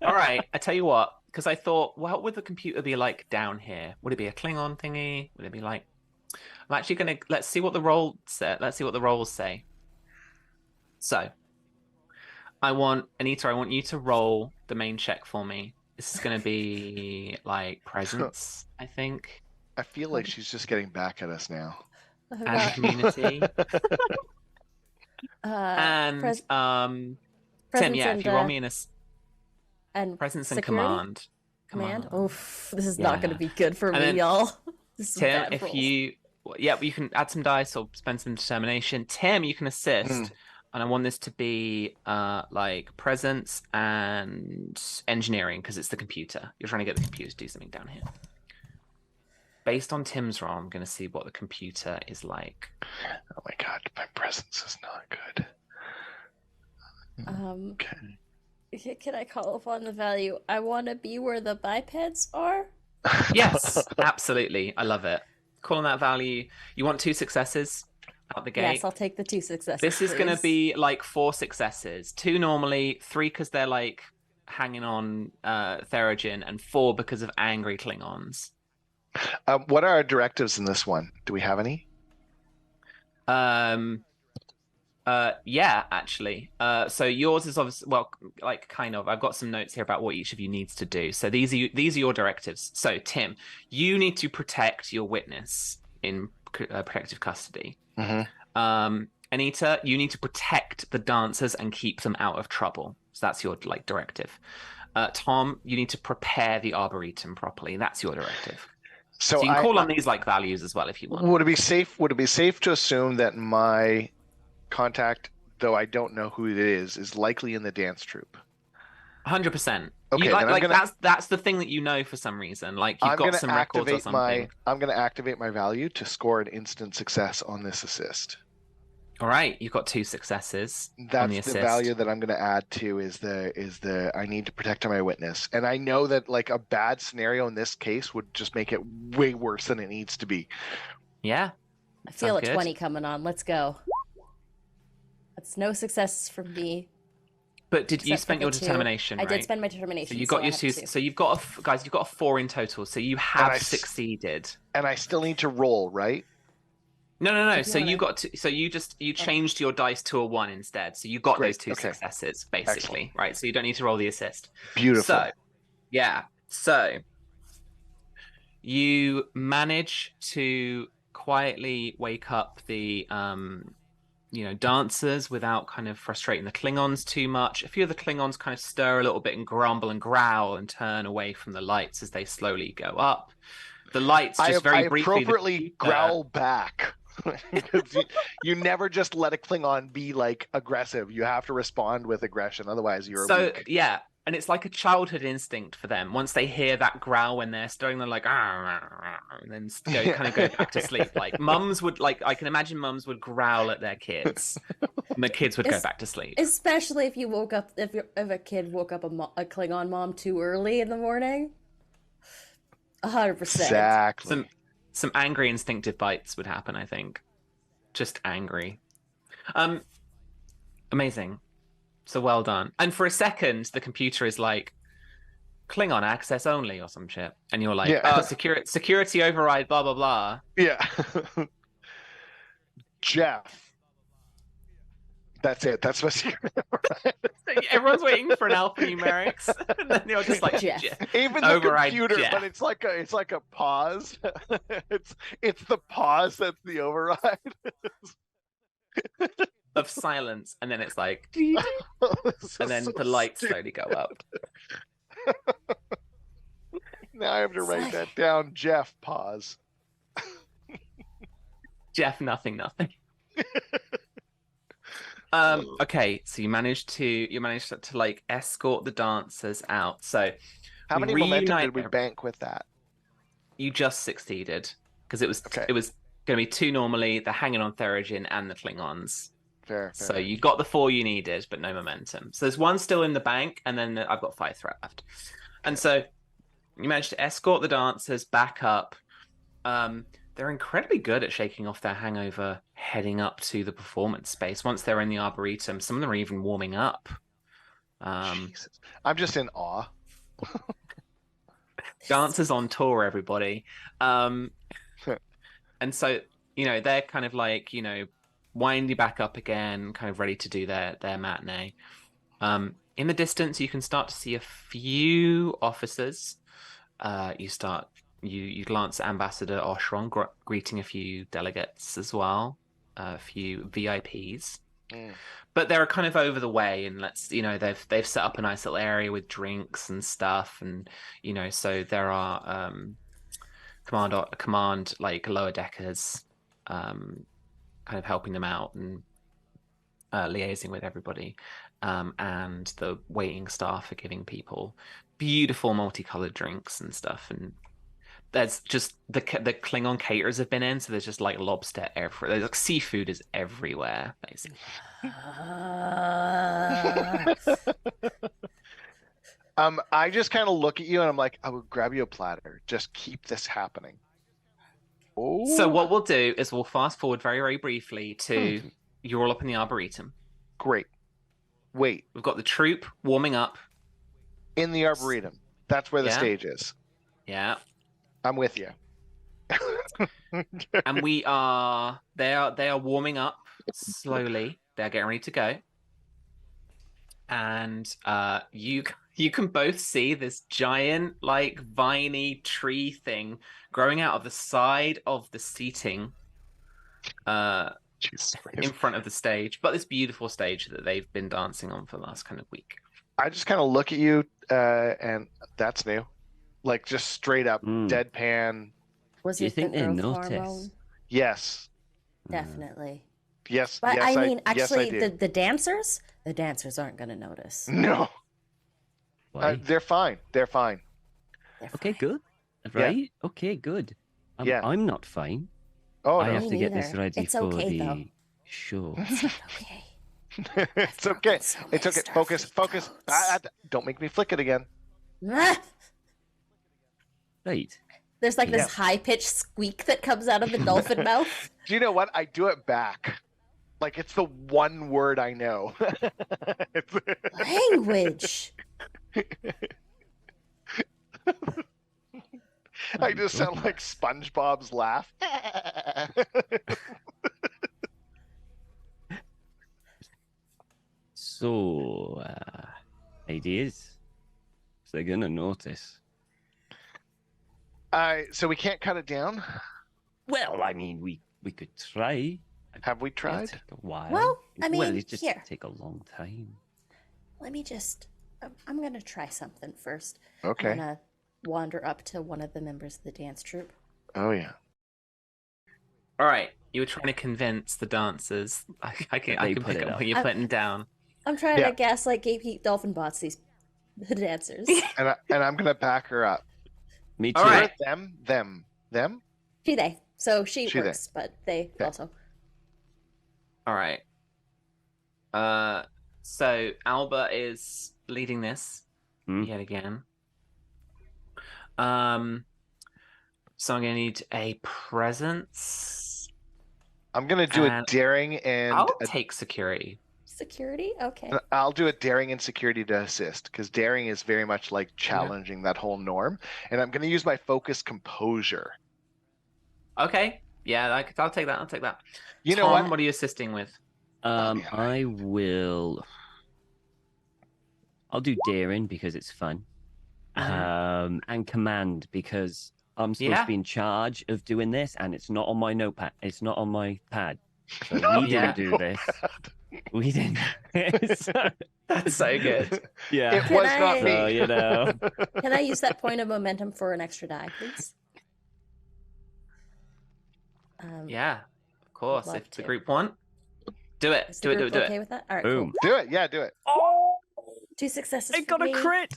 right. I tell you what, because I thought, what would the computer be like down here? Would it be a Klingon thingy? Would it be like? I'm actually gonna let's see what the roll said. Let's see what the rolls say. So, Anita, I want you to roll the main check for me. This is gonna be like presence, I think, I feel like she's just getting back at us now. and community, and pres- Tim. presence Yeah, and, if you roll me in a and presence and security? command. Oof, this is not going Yeah. to be good for And me, then, y'all. This is a Tim, bad if roll. you can add some dice or spend some determination. Tim, you can assist, and I want this to be like presence and engineering because it's the computer. You're trying to get the computer to do something down here. Based on Tim's roll, I'm going to see what the computer is like. Oh my God, my presence is not good. Okay. Can I call upon the value? I want to be where the bipeds are. Yes, absolutely. I love it. Calling that value. You want 2 successes out the gate. Yes, I'll take the 2 successes. This is going to please. be like 4 successes. 2 normally, 3 because they're like hanging on Therogen, and 4 because of angry Klingons. What are our directives in this one? Do we have any? Yeah, actually. So yours is obviously, well, like kind of. I've got some notes here about what each of you needs to do. So these are your directives. So Tim, you need to protect your witness in protective custody. Anita, you need to protect the dancers and keep them out of trouble. So that's your like directive. Tom, you need to prepare the arboretum properly. That's your directive. So you can call on these like values as well if you want. Would it be safe? Would it be safe to assume that my contact, though I don't know who it is likely in the dance troupe? 100%. Okay, that's the thing that you know for some reason. Like you've got some records or something. I'm going to activate my value to score an instant success on this assist. All right, you've got 2 successes. That's the value that I'm going to add to is the I need to protect my witness, and I know that like a bad scenario in this case would just make it way worse than it needs to be. Yeah, I feel a 20 coming on. Let's go. That's no success from me. But did you spend your determination? Right? I did spend my determination. So you got your 2. So you've got guys. You've got a 4 in total. So you have succeeded. And I still need to roll, right? No. So you got to. So you changed your dice to a 1 instead. So you got those 2 successes basically, excellent. Right? So you don't need to roll the assist. Beautiful. So, yeah. So you manage to quietly wake up the dancers without kind of frustrating the Klingons too much. A few of the Klingons kind of stir a little bit and grumble and growl and turn away from the lights as they slowly go up. The lights just very briefly appropriately growl back. You never just let a Klingon be like aggressive. You have to respond with aggression, otherwise you're weak. Yeah, and it's like a childhood instinct for them. Once they hear that growl when they're stirring, they're like, and then go back to sleep. Like mums would I can imagine mums would growl at their kids, and the kids would go back to sleep. Especially if you woke up, if a kid woke up a Klingon mom too early in the morning. 100%. Exactly. Some angry instinctive bites would happen, I think. Just angry. Amazing. So well done. And for a second, the computer is like, Klingon access only or some shit. And you're like, security override, blah, blah, blah. Yeah. Jeff. That's it. That's my secret. Everyone's waiting for an alphanumerics, and then you're just like, Jeff. Even the computer, Jeff. But it's like a pause. it's the pause that's the override of silence, and then it's like, and then the lights slowly go up. Now I have to write that down. Jeff, pause. Jeff, nothing. Okay, so you managed to like escort the dancers out. So how many momentum did we bank with that? You just succeeded because it was going to be 2 normally, the hanging on Therogen and the Klingons. Fair. So you got the 4 you needed, but no momentum. So there's 1 still in the bank, and then I've got 5 threat left. And so you managed to escort the dancers back up. They're incredibly good at shaking off their hangover, heading up to the performance space. Once they're in the Arboretum, some of them are even warming up. Jesus. I'm just in awe. Dancers on tour, everybody. And so, they're kind of like, winding back up again, kind of ready to do their matinee. In the distance, you can start to see a few officers. You glance at Ambassador Oshron, greeting a few delegates as well, a few VIPs. But they're kind of over the way, and they've set up a nice little area with drinks and stuff, and so there are command like lower deckers, kind of helping them out and liaising with everybody, and the waiting staff are giving people beautiful multicolored drinks and stuff, and there's just the Klingon caterers have been in, so there's just like lobster everywhere. There's like seafood is everywhere, basically. I just kind of look at you and I'm like, I would grab you a platter. Just keep this happening. Oh. So what we'll do is we'll fast forward very, very briefly to you're all up in the Arboretum. Great. Wait. We've got the troop warming up. In the Arboretum. That's where the stage is. Yeah. I'm with you. And they are warming up slowly. They're getting ready to go. And you can both see this giant, like, viney tree thing growing out of the side of the seating Jesus in Christ. front of the stage, but this beautiful stage that they've been dancing on for the last kind of week. I just kind of look at you, and that's new. Like, just straight up deadpan. Was Do you it think the they growth notice? hormone? Yes. Definitely. Yes. But yes, I mean, yes, I actually, do. the dancers aren't going to notice. No. Why? They're fine. They're fine. They're Okay, fine. good. Right? Okay, good. Yeah. I'm not fine. Oh, I no. have Me to get this neither. ready It's for okay, the though. show. It's not okay. It's broken okay. so It's many okay. Focus. Starfleet Focus. codes. Don't make me flick it again. Right. There's like this Yeah. high-pitched squeak that comes out of the dolphin mouth. Do you know what? I do it back. Like, it's the one word I know. Language. I just sound like SpongeBob's laugh. So, ideas? So they're gonna notice. So we can't cut it down? Well, I mean, we could try. Have we It'll tried? take a while. Well, I mean, it just here. take a long time. Let me just. I'm going to try something first. Okay. I'm going to wander up to one of the members of the dance troupe. Oh, yeah. All right, you were trying to convince the dancers. I can They pick put it up up. what you're putting down. I'm trying Yeah. to gaslight gatekeep dolphin bots, the dancers. And I'm going to back her up. Me too. All right. Them. She, they. So she She, they. works, but they Okay. also. All right. So Alba is leading this yet again. So I'm gonna need a presence. I'm going to do a And daring and I'll take security. Security? Okay. I'll do a daring and security to assist, because daring is very much like challenging that whole norm. And I'm going to use my focus composure. Okay. Yeah, I'll take that. I'll take that. You know Tom, what? what are you assisting with? Yeah. I will. I'll do daring because it's fun. And command because I'm supposed to be in charge of doing this, and it's not on my notepad. It's not on my pad. So we Yeah. didn't do this. We didn't. That's so good. Yeah. It Can was not I- me. So, you know. Can I use that point of momentum for an extra die, please? Yeah, of course. love If the to. group want, do it. Is Do the it. Do group it. Do okay it. with that? All right, Boom. Do it. Yeah, do it. Oh, cool. 2 successes I for got a me. crit.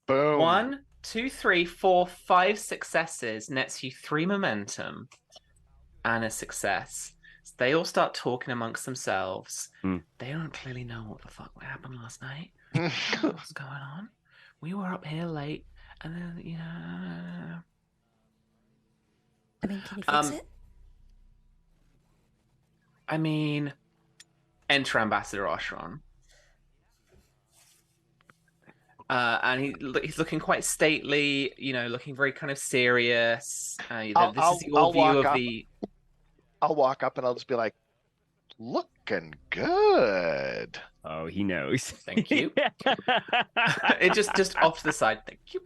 Boom. 1, 2, 3, 4, 5 successes nets you 3 momentum and a success. So they all start talking amongst themselves. They don't clearly know what the fuck happened last night. What's going on? We were up here late, and then I mean, can you fix it? I mean, enter Ambassador Oshron. And he's looking quite stately, looking very kind of serious. This is your I'll view walk of up. the. I'll walk up and I'll just be like, looking good. Oh, he knows. Thank you. It just off to the side. Thank you.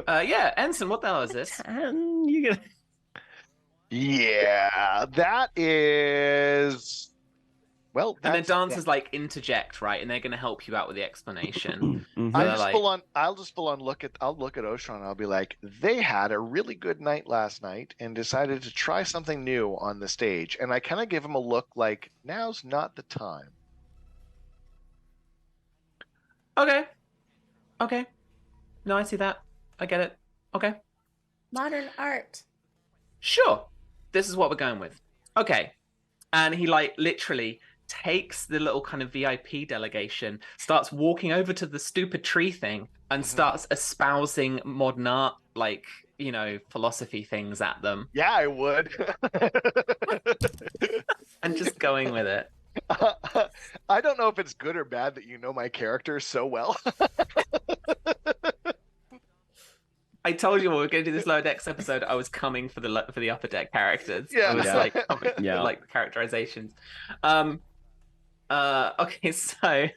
Yeah, Ensign, what the hell is this? And you gonna... Yeah, that is. Well, And then that's, dancers like interject, right? And they're going to help you out with the explanation. Mhm. I they're just like- full on. I'll just full on look at. I'll look at Oshron and I'll be like, they had a really good night last night and decided to try something new on the stage. And I kind of give them a look like, now's not the time. Okay. No, I see that. I get it. Okay. Modern art. Sure. This is what we're going with. Okay. And he like literally takes the little kind of VIP delegation, starts walking over to the stupid tree thing and starts espousing modern art, like, philosophy things at them Yeah, I would. and just going with it. I don't know if it's good or bad that you know my character so well. I told you we were going to do this lower decks episode. I was coming for the upper deck characters. Yeah. I was Yeah. like, coming for, Yeah. like the characterizations. Okay, so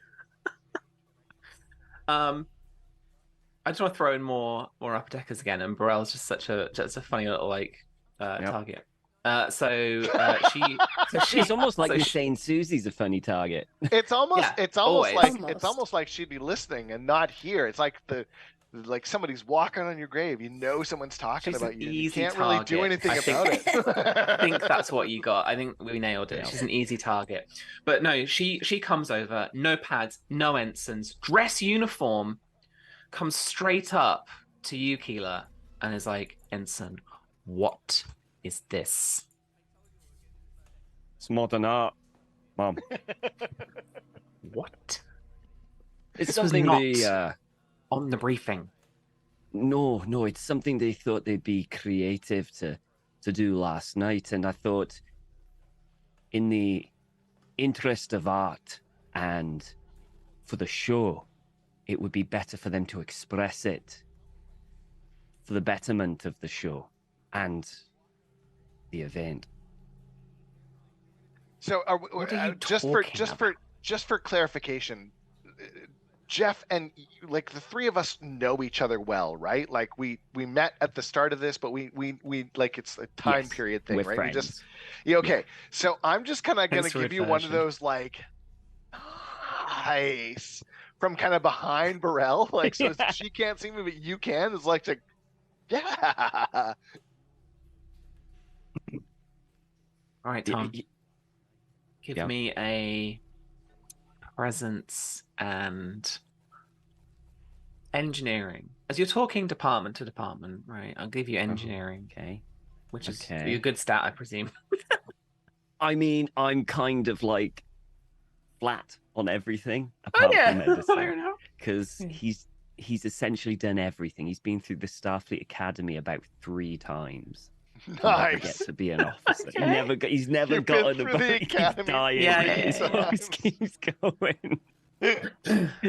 I just want to throw in more upper deckers again, and Burrell's just such a funny little like Yep. target. She It's almost like so you're she- saying Susie's a funny target. It's almost Yeah, it's almost always. like it's almost like she'd be listening and not here. It's like somebody's walking on your grave. You know someone's talking She's an about you. And you easy can't really do target. anything I about it. I think that's what you got. I think we nailed it. Yeah. She's an easy target. But no, she comes over, no pads, no ensigns, dress uniform, comes straight up to you, Keela, and is like, Ensign, what is this? It's modern art, Mom. What? It's This was something not- they. On the briefing. No, it's something they thought they'd be creative to do last night, and I thought, in the interest of art and for the show, it would be better for them to express it for the betterment of the show and the event. So What are you just for talking just for clarification, Jeff and like the three of us know each other well, right? Like we met at the start of this, but we like it's a time Yes, period thing, we're right? friends. We just okay. So I'm just kind of gonna Thanks for give you one of version. those like nice from kind of behind Burrell, like so Yeah. she can't see me, but you can. It's like to yeah. All right, Y- Tom. y- Give Yeah. me a presence and engineering. As you're talking department to department, right? I'll give you engineering, Okay. which is Okay. a good stat, I presume. I mean, I'm kind of like flat on everything apart from fair medicine, enough. because Yeah. he's essentially done everything. He's been through the Starfleet Academy about 3 times. He never Nice. gets to be an officer. Okay. He's never You've been gotten through above. the He's academy dying. Yeah, yeah, three yeah, He always times. keeps going.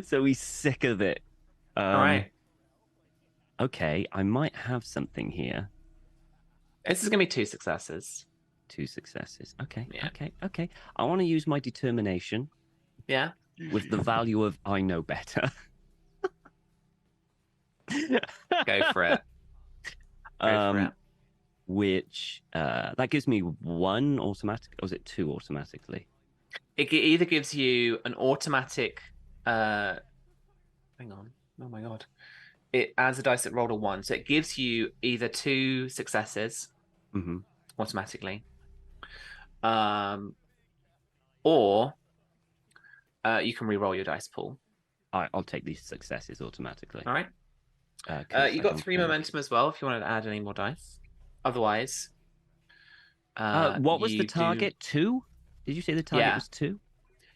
So he's sick of it. All right. Okay, I might have something here. This is going to be 2 successes. 2 successes. Okay, Yeah. okay. I want to use my determination Yeah? with the value of I know better. Go for it. Go for it. Which that gives me 1 automatic, or is it 2 automatically? It either gives you an automatic. Hang on. Oh my god. It adds a dice that rolled a 1. So it gives you either 2 successes Mm-hmm. automatically. Or you can re-roll your dice pool. I'll take these successes automatically. All right. 'Cause You I got don't 3 think- momentum as well if you wanted to add any more dice. Otherwise, what was you the do- target? 2? Did you say the target Yeah. was 2?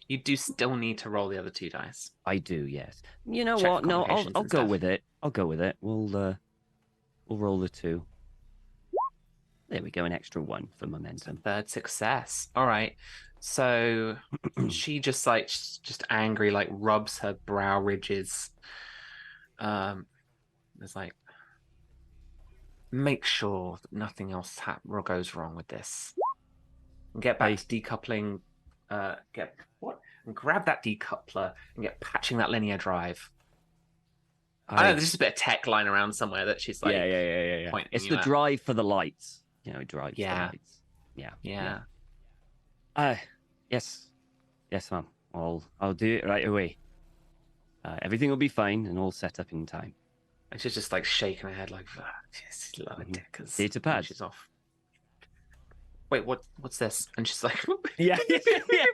You do still need to roll the other 2 dice. I do, yes. You know Check what? No, I'll complications and go stuff. with it. I'll go with it. We'll roll the 2. There we go, an extra 1 for momentum. 3rd success. All right. So she just just angry, like rubs her brow ridges. It's like, make sure that nothing else goes wrong with this. And get back to decoupling. And grab that decoupler and get patching that linear drive. I know there's just a bit of tech lying around somewhere that she's like, yeah. pointing It's you the at. drive for the lights. You know, it drives Yeah. the lights. Yeah. Yes, ma'am. I'll do it right away. Everything will be fine and all set up in time. And she's just like shaking her head like, yes, love it, Dickers. Data pads. She's off. Wait, what's this? And she's like, Yeah.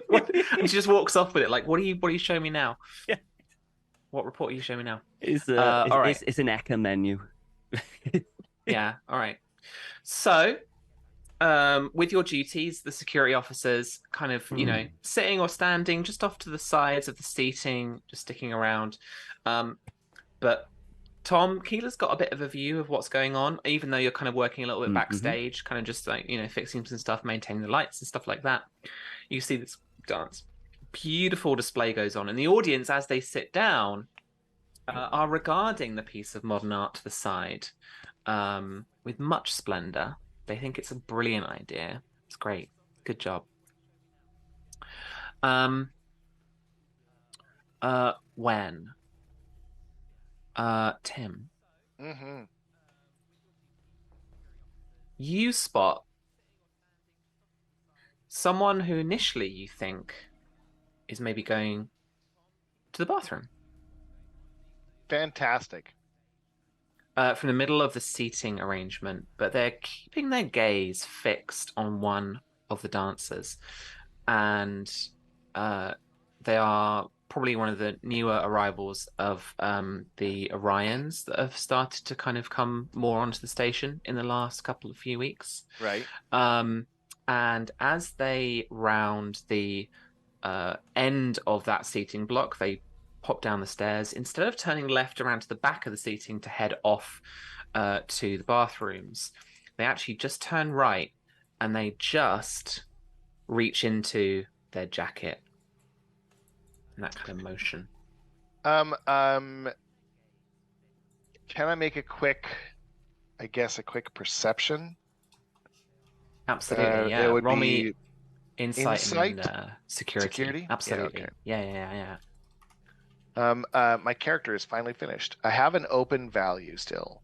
What? And she just walks off with it. Like, what are you showing me now? Yeah. What report are you showing me now? It's all right. it's an ECHA menu. Yeah. All right. So, with your duties, the security officers kind of, sitting or standing just off to the sides of the seating, just sticking around. But Tom, Keela's got a bit of a view of what's going on, even though you're kind of working a little bit backstage, kind of just like, fixing some stuff, maintaining the lights and stuff like that. You see this dance. Beautiful display goes on. And the audience, as they sit down, are regarding the piece of modern art to the side with much splendor. They think it's a brilliant idea. It's great. Good job. When? Tim, Mm-hmm. you spot someone who initially you think is maybe going to the bathroom. Fantastic. From the middle of the seating arrangement, but they're keeping their gaze fixed on one of the dancers. And they are probably one of the newer arrivals of the Orions that have started to kind of come more onto the station in the last couple of few weeks. Right. And as they round the end of that seating block, they pop down the stairs. Instead of turning left around to the back of the seating to head off to the bathrooms, they actually just turn right and they just reach into their jacket. And that kind of motion. Can I make a quick perception? Absolutely, yeah. It would Roll be me insight and security. Security? Absolutely. Yeah, Yeah. my character is finally finished. I have an open value still.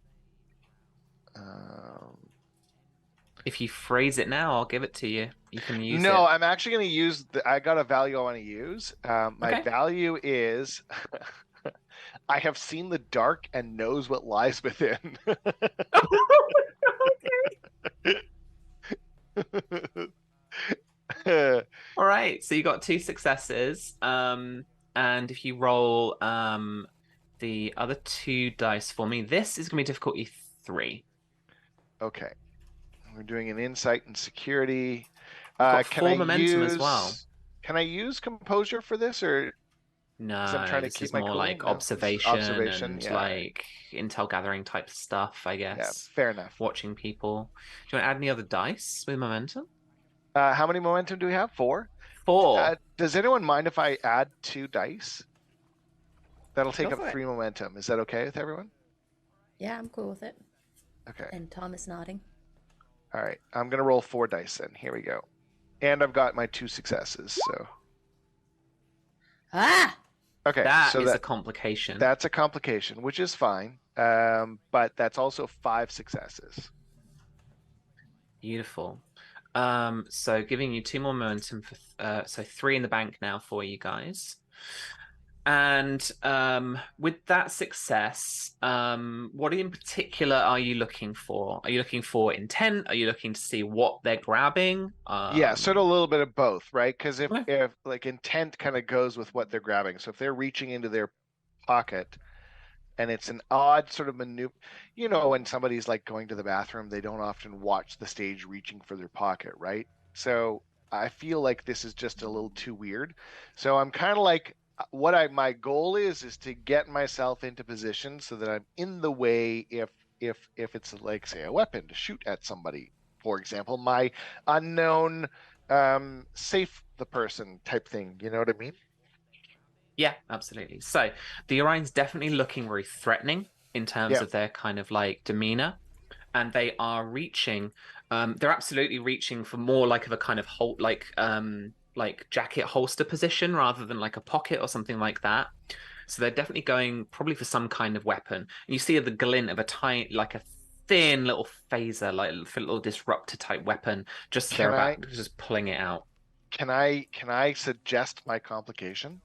If you phrase it now, I'll give it to you. You can use No, it. I'm actually going to use I got a value I want to use. My Okay. value is I have seen the dark and knows what lies within. All right, so you got 2 successes. And if you roll the other 2 dice for me, this is gonna be difficulty 3. Okay. We're doing an insight and security. You've got Can 4 I momentum as well. Can I use composure for this, or because I'm No, trying to this keep is my more cool? like No, this is observation and yeah. like intel gathering type stuff, I Yeah, guess. fair enough. Watching people. Do you want to add any other dice with momentum? How many momentum do we have? 4? 4. Does anyone mind if I add 2 dice? That'll take Go up for it. 3 momentum. Is that okay with everyone? Yeah, I'm cool with it. Okay. And Tom is nodding. All right. I'm gonna roll 4 dice then. Here we go. And I've got my 2 successes. So Ah! okay. That so is a complication. That's a complication, which is fine. But that's also 5 successes. Beautiful. So giving you 2 more momentum for so 3 in the bank now for you guys. And with that success, what in particular are you looking for? Are you looking for intent? Are you looking to see what they're grabbing? Yeah, sort of a little bit of both, right? Because if Okay. like intent kind of goes with what they're grabbing. So if they're reaching into their pocket and it's an odd sort of maneuver, when somebody's like going to the bathroom, they don't often watch the stage reaching for their pocket, right? So I feel like this is just a little too weird. So I'm kind of like, my goal is to get myself into position so that I'm in the way if it's like, say, a weapon to shoot at somebody, for example, my unknown save the person type thing, you know what I mean? Yeah, absolutely. So the Orion's definitely looking very threatening in terms Yeah. of their kind of like demeanor, and they are reaching. They're absolutely reaching for more like of a kind of like jacket holster position rather than like a pocket or something like that. So they're definitely going probably for some kind of weapon. And you see the glint of a tiny, like a thin little phaser, like a little disruptor type weapon, just Can they're I about just pulling it out. can I suggest my complication?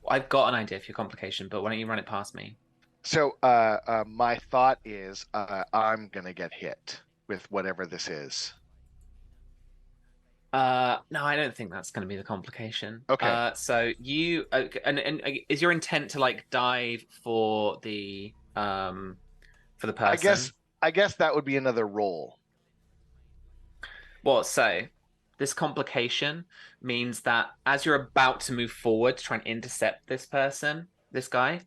I've got an idea for your complication, but why don't you run it past me? So my thought is I'm gonna get hit with whatever this is. No, I don't think that's going to be the complication. Okay. So you and is your intent to like dive for the person? I guess that would be another roll. Well, so this complication means that as you're about to move forward to try and intercept this person, this guy,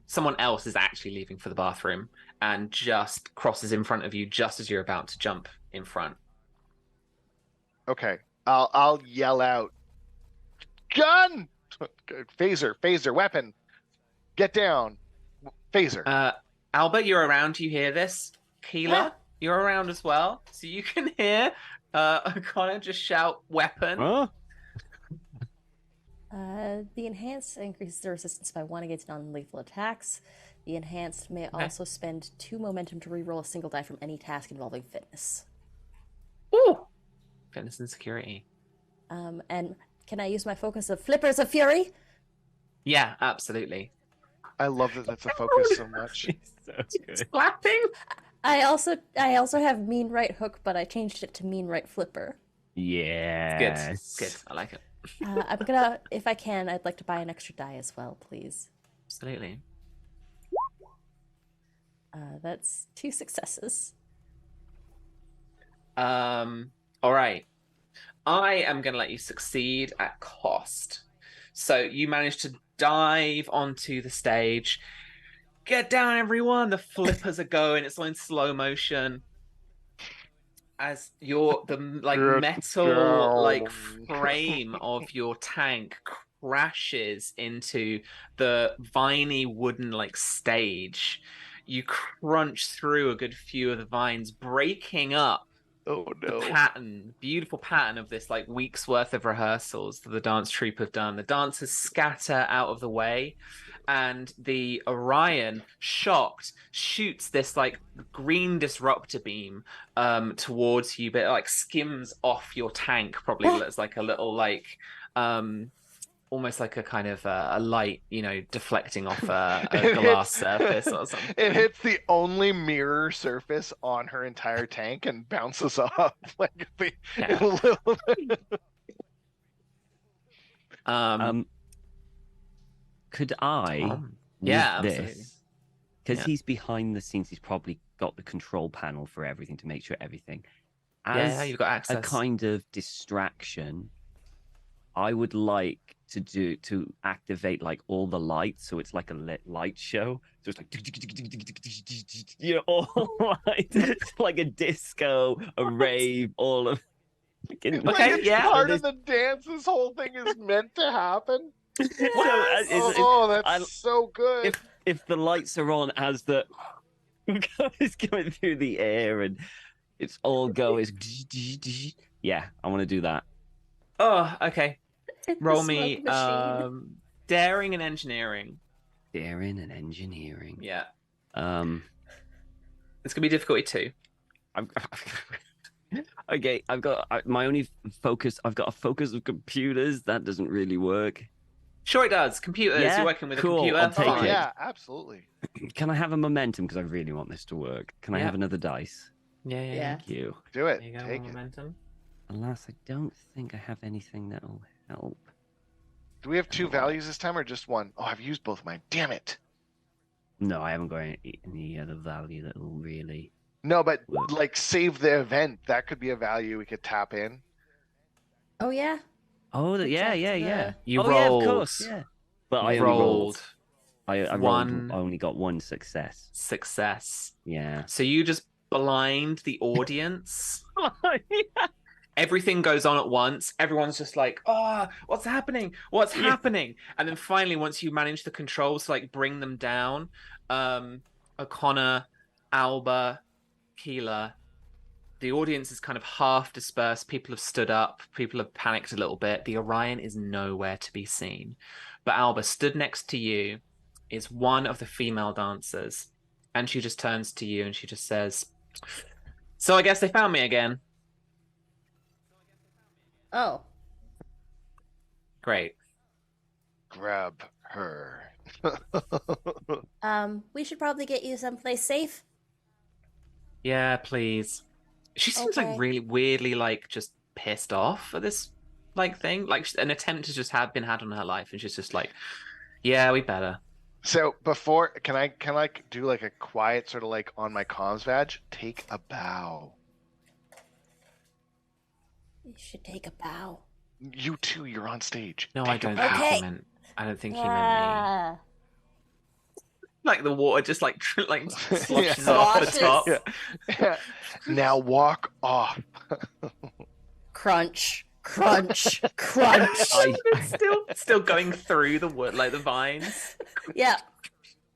someone else is actually leaving for the bathroom and just crosses in front of you just as you're about to jump in front. Okay. I'll yell out, gun, phaser, weapon. Get down. Phaser. Alba, you're around. You hear this? Keela, you're around as well. So you can hear O'Connor just shout weapon. Huh? The enhanced increases the resistance by 1 against non-lethal attacks. The enhanced may also spend 2 momentum to reroll a single die from any task involving fitness. Ooh! Fitness and security. And can I use my focus of Flippers of Fury? Yeah, absolutely. I love that that's a focus so much. So good. Clapping. I also have Mean Right Hook, but I changed it to Mean Right Flipper. Yeah. Good. I like it. I'm gonna, if I can, I'd like to buy an extra die as well, please. Absolutely. That's 2 successes. All right. I am going to let you succeed at cost. So you managed to dive onto the stage. Get down, everyone. The flippers are going. It's all in slow motion. As the metal frame of your tank crashes into the viney wooden stage. You crunch through a good few of the vines, breaking up the beautiful pattern of this week's worth of rehearsals that the dance troupe have done. The dancers scatter out of the way, and the Orion, shocked, shoots this green disruptor beam towards you, but it skims off your tank. Probably looks like a little almost like a kind of a light, deflecting off a glass surface or something. It hits the only mirror surface on her entire tank and bounces off Could I yeah, this? absolutely. Because he's behind the scenes, he's probably got the control panel for everything to make sure everything. Yeah, you've got access. A kind of distraction, I would like to activate all the lights, so it's like a lit light show. So it's all light. It's like a disco, a rave, all of. Okay, yeah. Part of the dance. This whole thing is meant to happen. That's so good. If the lights are on as the is going through the air and it's all going, yeah, I want to do that. Oh, okay. Roll me daring and engineering. Daring and engineering. Yeah. It's gonna be difficulty 2. Okay, I've got my only focus. I've got a focus of computers. That doesn't really work. Sure, it does. Computers. Yeah? You're working with Cool, a computer. I'll take it. Yeah, absolutely. Can I have a momentum? Because I really want this to work. Can I have another dice? Yeah. Thank you. Do it. There you go, Take momentum. Alas, I don't think I have anything that'll help. Do we have 2 values this time or just 1? Oh, I've used both mine. Damn it. No, I haven't got any other value that will really. No, but save the event. That could be a value we could tap in. Oh yeah. Oh yeah. You rolled. rolled. Yeah, of course. Yeah. But I rolled. I only got 1 success. Yeah. So you just blind the audience. Everything goes on at once. Everyone's just like, "Oh, what's happening? What's happening?" And then finally, once you manage the controls to bring them down, O'Connor, Alba, Keela, the audience is kind of half dispersed. People have stood up. People have panicked a little bit. The Orion is nowhere to be seen. But Alba, stood next to you, is one of the female dancers. And she just turns to you and she just says, "So I guess they found me again." Oh. Great. Grab her. We should probably get you someplace safe. Yeah, please. She seems Okay. really weirdly just pissed off at this thing. An attempt has just been had on her life, and she's just like, "Yeah, we better." So before, can I do a quiet sort of on my comms badge? Take a bow. You should take a bow. You too. You're on stage. No, Take I a don't bow. think he meant. I don't think he meant me. The water just sloshes off the top. Yeah. Now walk off. Crunch. Crunch, crunch. It's still going through the wood, like the vines. Yeah.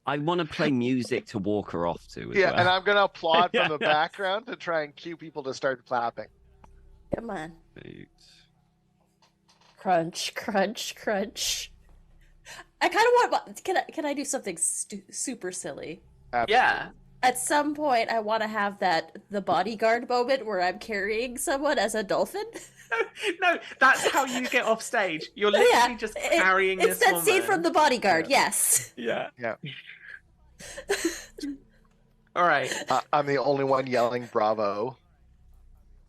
I want to play music to walk her off to as Yeah, well. and I'm gonna applaud Yeah, from the yeah. background to try and cue people to start clapping. Come on. Right. Crunch, crunch, crunch. I kind of want. Can I do something super silly? Absolutely. Yeah. At some point, I want to have the bodyguard moment where I'm carrying someone as a dolphin. No, that's how you get off stage. You're literally just carrying it's this that woman. scene from The Bodyguard. Yeah. Yes. Yeah. Yeah. All right. I'm the only one yelling bravo.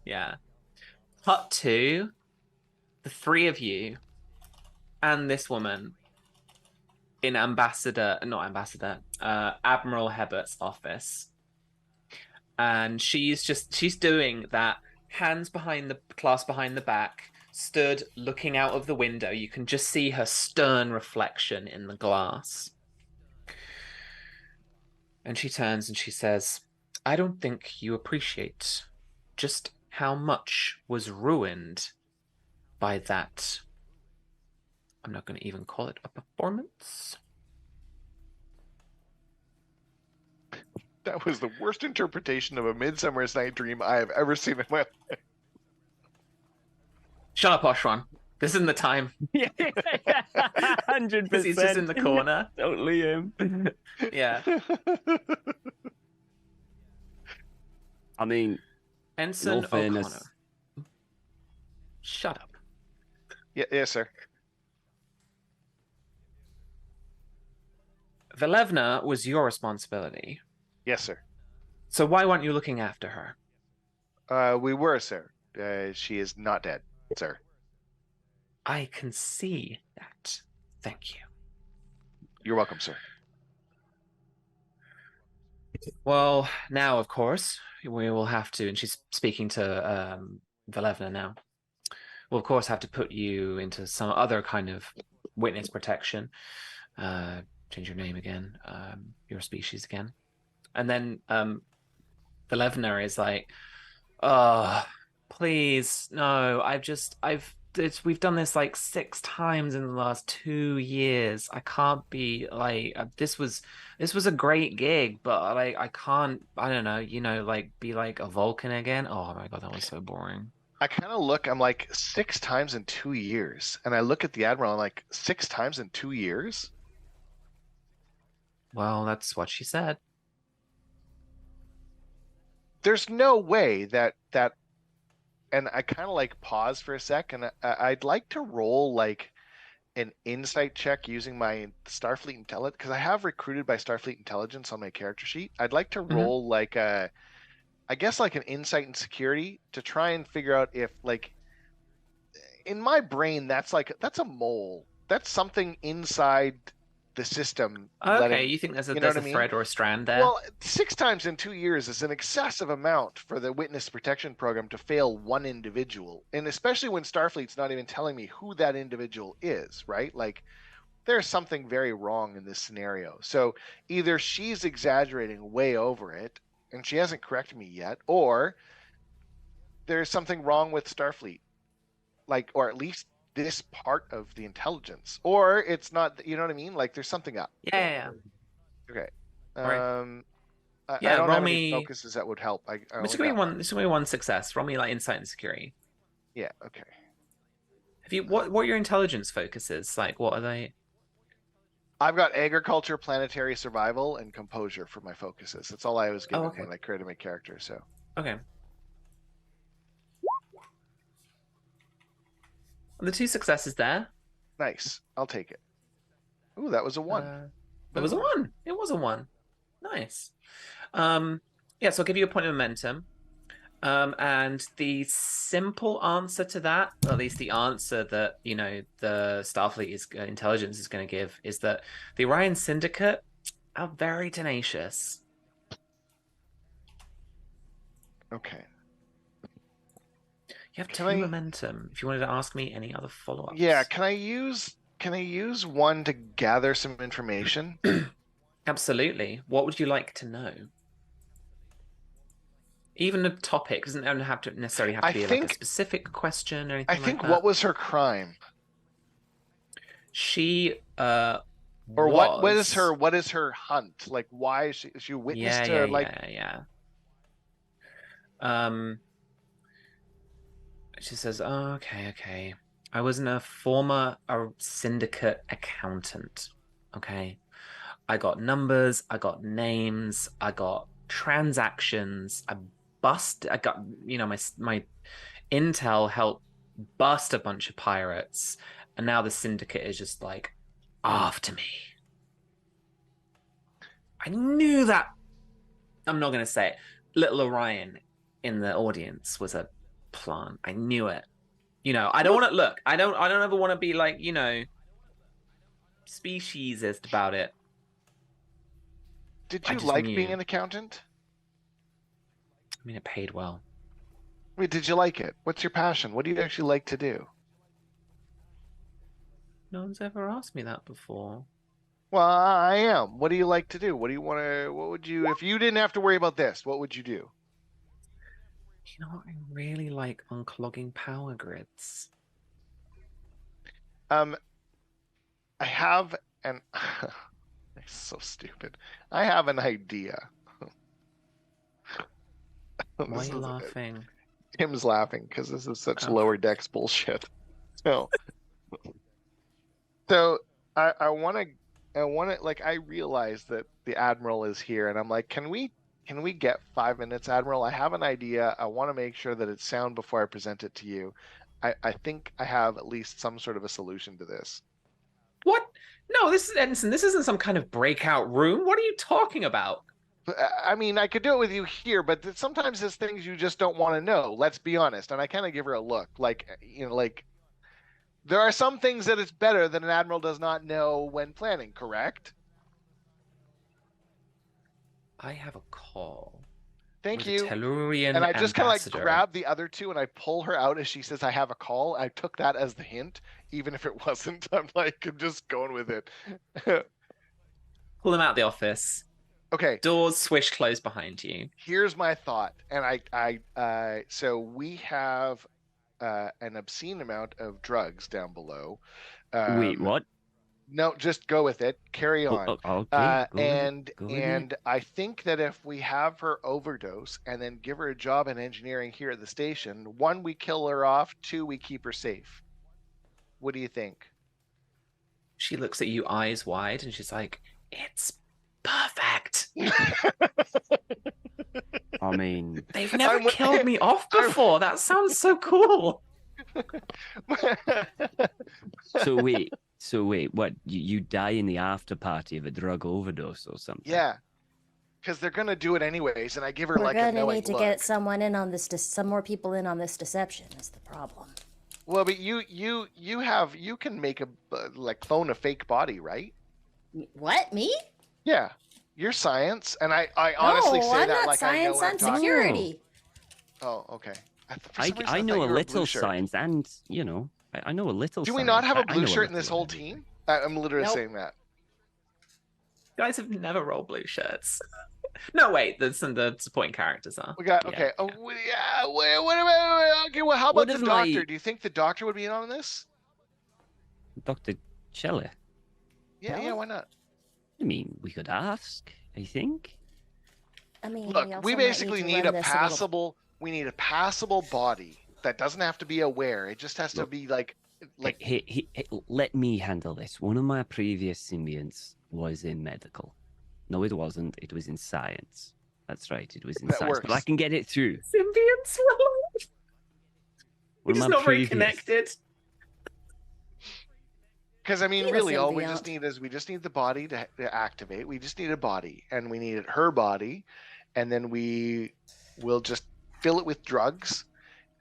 Yeah. Cut to the three of you and this woman in Admiral Herbert's office. And she's doing that, hands clasped behind the back, stood looking out of the window. You can just see her stern reflection in the glass. And she turns and she says, I don't think you appreciate just how much was ruined by that. I'm not going to even call it a performance. That was the worst interpretation of A Midsummer's Night Dream I have ever seen in my life. Shut up, Oshwan. This isn't the time. Yeah, 100%. Because he's just in the corner. Totally him. Yeah. I mean, Ensign all fairness- O'Connor. Shut up. Yeah, yes, sir. Velevna was your responsibility. Yes, sir. So why weren't you looking after her? We were, sir. She is not dead, sir. I can see that. Thank you. You're welcome, sir. Well, now, of course, we will have to, and she's speaking to Velevna now, we'll, of course, have to put you into some other kind of witness protection. Change your name again, your species again. And then Velevna is like, oh, please, no, we've done this like 6 times in the last 2 years. I can't be like, this was a great gig, but like I can't, I don't know, like be like a Vulcan again. Oh my God, that was so boring. I kind of look, I'm like 6 times in 2 years. And I look at the Admiral, I'm like, 6 times in 2 years? Well, that's what she said. There's no way that, and I kind of like pause for a sec, and I'd like to roll like an insight check using my Starfleet intelligence, because I have recruited by Starfleet intelligence on my character sheet. I'd like to roll like I guess like an insight and security to try and figure out if, like, in my brain, that's a mole. That's something inside the system. Okay, you think there's a thread or a strand there? Well, 6 times in 2 years is an excessive amount for the witness protection program to fail one individual. And especially when Starfleet's not even telling me who that individual is, right? Like, there's something very wrong in this scenario. So either she's exaggerating way over it, and she hasn't corrected me yet, or there's something wrong with Starfleet. Like, or at least this part of the intelligence, or it's not, you know what I mean? Like, there's something up. Yeah. Okay. Right. I Yeah, don't roll have any me- focuses that would help. This will be one success. Roll me like insight and security. Yeah, okay. Have you what are your intelligence focuses? Like, what are they? I've got agriculture, planetary survival, and composure for my focuses. That's all I was given okay. when I created my character, so. Okay. The 2 successes there. Nice. I'll take it. Ooh, that was a 1. It was a 1. It was a 1. Nice. Yeah, so I'll give you a point of momentum. And the simple answer to that, or at least the answer that, the Starfleet intelligence is going to give, is that the Orion Syndicate are very tenacious. Okay. You have 2 momentum. If you wanted to ask me any other follow-ups. Yeah, can I use 1 to gather some information? Absolutely. What would you like to know? Even a topic doesn't have to necessarily have to I be like a think- specific question or I anything like think that. what was her crime? She Or what is was her hunt? Like why is she witnessed yeah. like She says, oh, okay. I was a former syndicate accountant. Okay. I got numbers, I got names, I got transactions. I got, my intel helped bust a bunch of pirates. And now the syndicate is just like after me. I knew that. I'm not going to say it. Little Orion in the audience was a plant. I knew it. I don't want to look. I don't ever want to be like, speciesist about it. did I you just like being knew. an accountant? I mean, it paid well. Wait, did you like it? What's your passion? What do you actually like to do? No one's ever asked me that before. Well, I am. What do you like to do? What would you, if you didn't have to worry about this, what would you do? You know what? I really like unclogging power grids. I have an, it's so stupid. I have an idea. Why are you laughing? Tim's laughing because this is such Oh. lower decks bullshit. So I want to like I realize that the Admiral is here, and I'm like, can we get 5 minutes, Admiral? I have an idea. I want to make sure that it's sound before I present it to you. I think I have at least some sort of a solution to this. What? No, this is Ensign. This isn't some kind of breakout room. What are you talking about? I mean, I could do it with you here, but sometimes there's things you just don't want to know. Let's be honest. And I kind of give her a look, like like there are some things that it's better that an admiral does not know when planning. Correct? I have a call. Thank with you. A Tellurian And I just kind of like ambassador. grab the other two and I pull her out as she says, I have a call. I took that as the hint, even if it wasn't. I'm just going with it. Pull them out of the office. Okay. Doors swish closed behind you. Here's my thought. And so we have an obscene amount of drugs down below. Wait, what? No, just go with it. Carry on. Okay. And I think that if we have her overdose and then give her a job in engineering here at the station, 1, we kill her off. 2, we keep her safe. What do you think? She looks at you eyes wide and she's like, it's perfect. I mean, they've never killed me off before. That sounds so cool. So wait, what? You die in the after party of a drug overdose or something? Yeah, because they're gonna do it anyways, and I give her We're like a gonna knowing need to look. get someone in on this. Some more people in on this deception is the problem. Well, but you can make a like clone a fake body, right? What, me? Yeah, you're science, and I honestly No, say I'm that not like science. I know what I'm talking security. about. Oh, okay. I know a little science, and I know a little. Do we science. not have a I blue know shirt in little this whole of everything. team? I'm literally Nope. saying that. You guys have never rolled blue shirts. No, wait, the supporting characters are. We got Yeah, okay. yeah. Oh, yeah. What about okay? Well, how What about the if, doctor? like- Do you think the doctor would be in on this? Dr. Shelley. Yeah, Well, yeah. Why not? I mean, we could ask. I think. I mean, Look, also we might basically to need run a this little- passable. We need a passable body that doesn't have to be aware. It just has to Look. be like. Hey, let me handle this. One of my previous symbionts was in medical. No, it wasn't. It was in science. That's right. It was in That science. But I works. can get it through. Symbionts? We're One of just my not very previous- connected. Because I mean, Be the really, all we symbiote. just need is the body to activate. We just need a body, and we need her body, and then we will just fill it with drugs,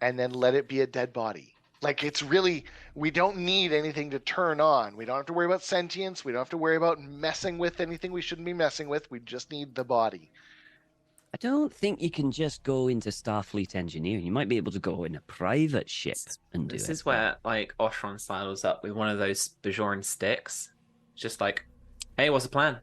and then let it be a dead body. Like it's really, we don't need anything to turn on. We don't have to worry about sentience. We don't have to worry about messing with anything we shouldn't be messing with. We just need the body. I don't think you can just go into Starfleet engineering. You might be able to go in a private ship and do it. This is where like Oshron sidles up with one of those Bajoran sticks. Just like, hey, what's the plan?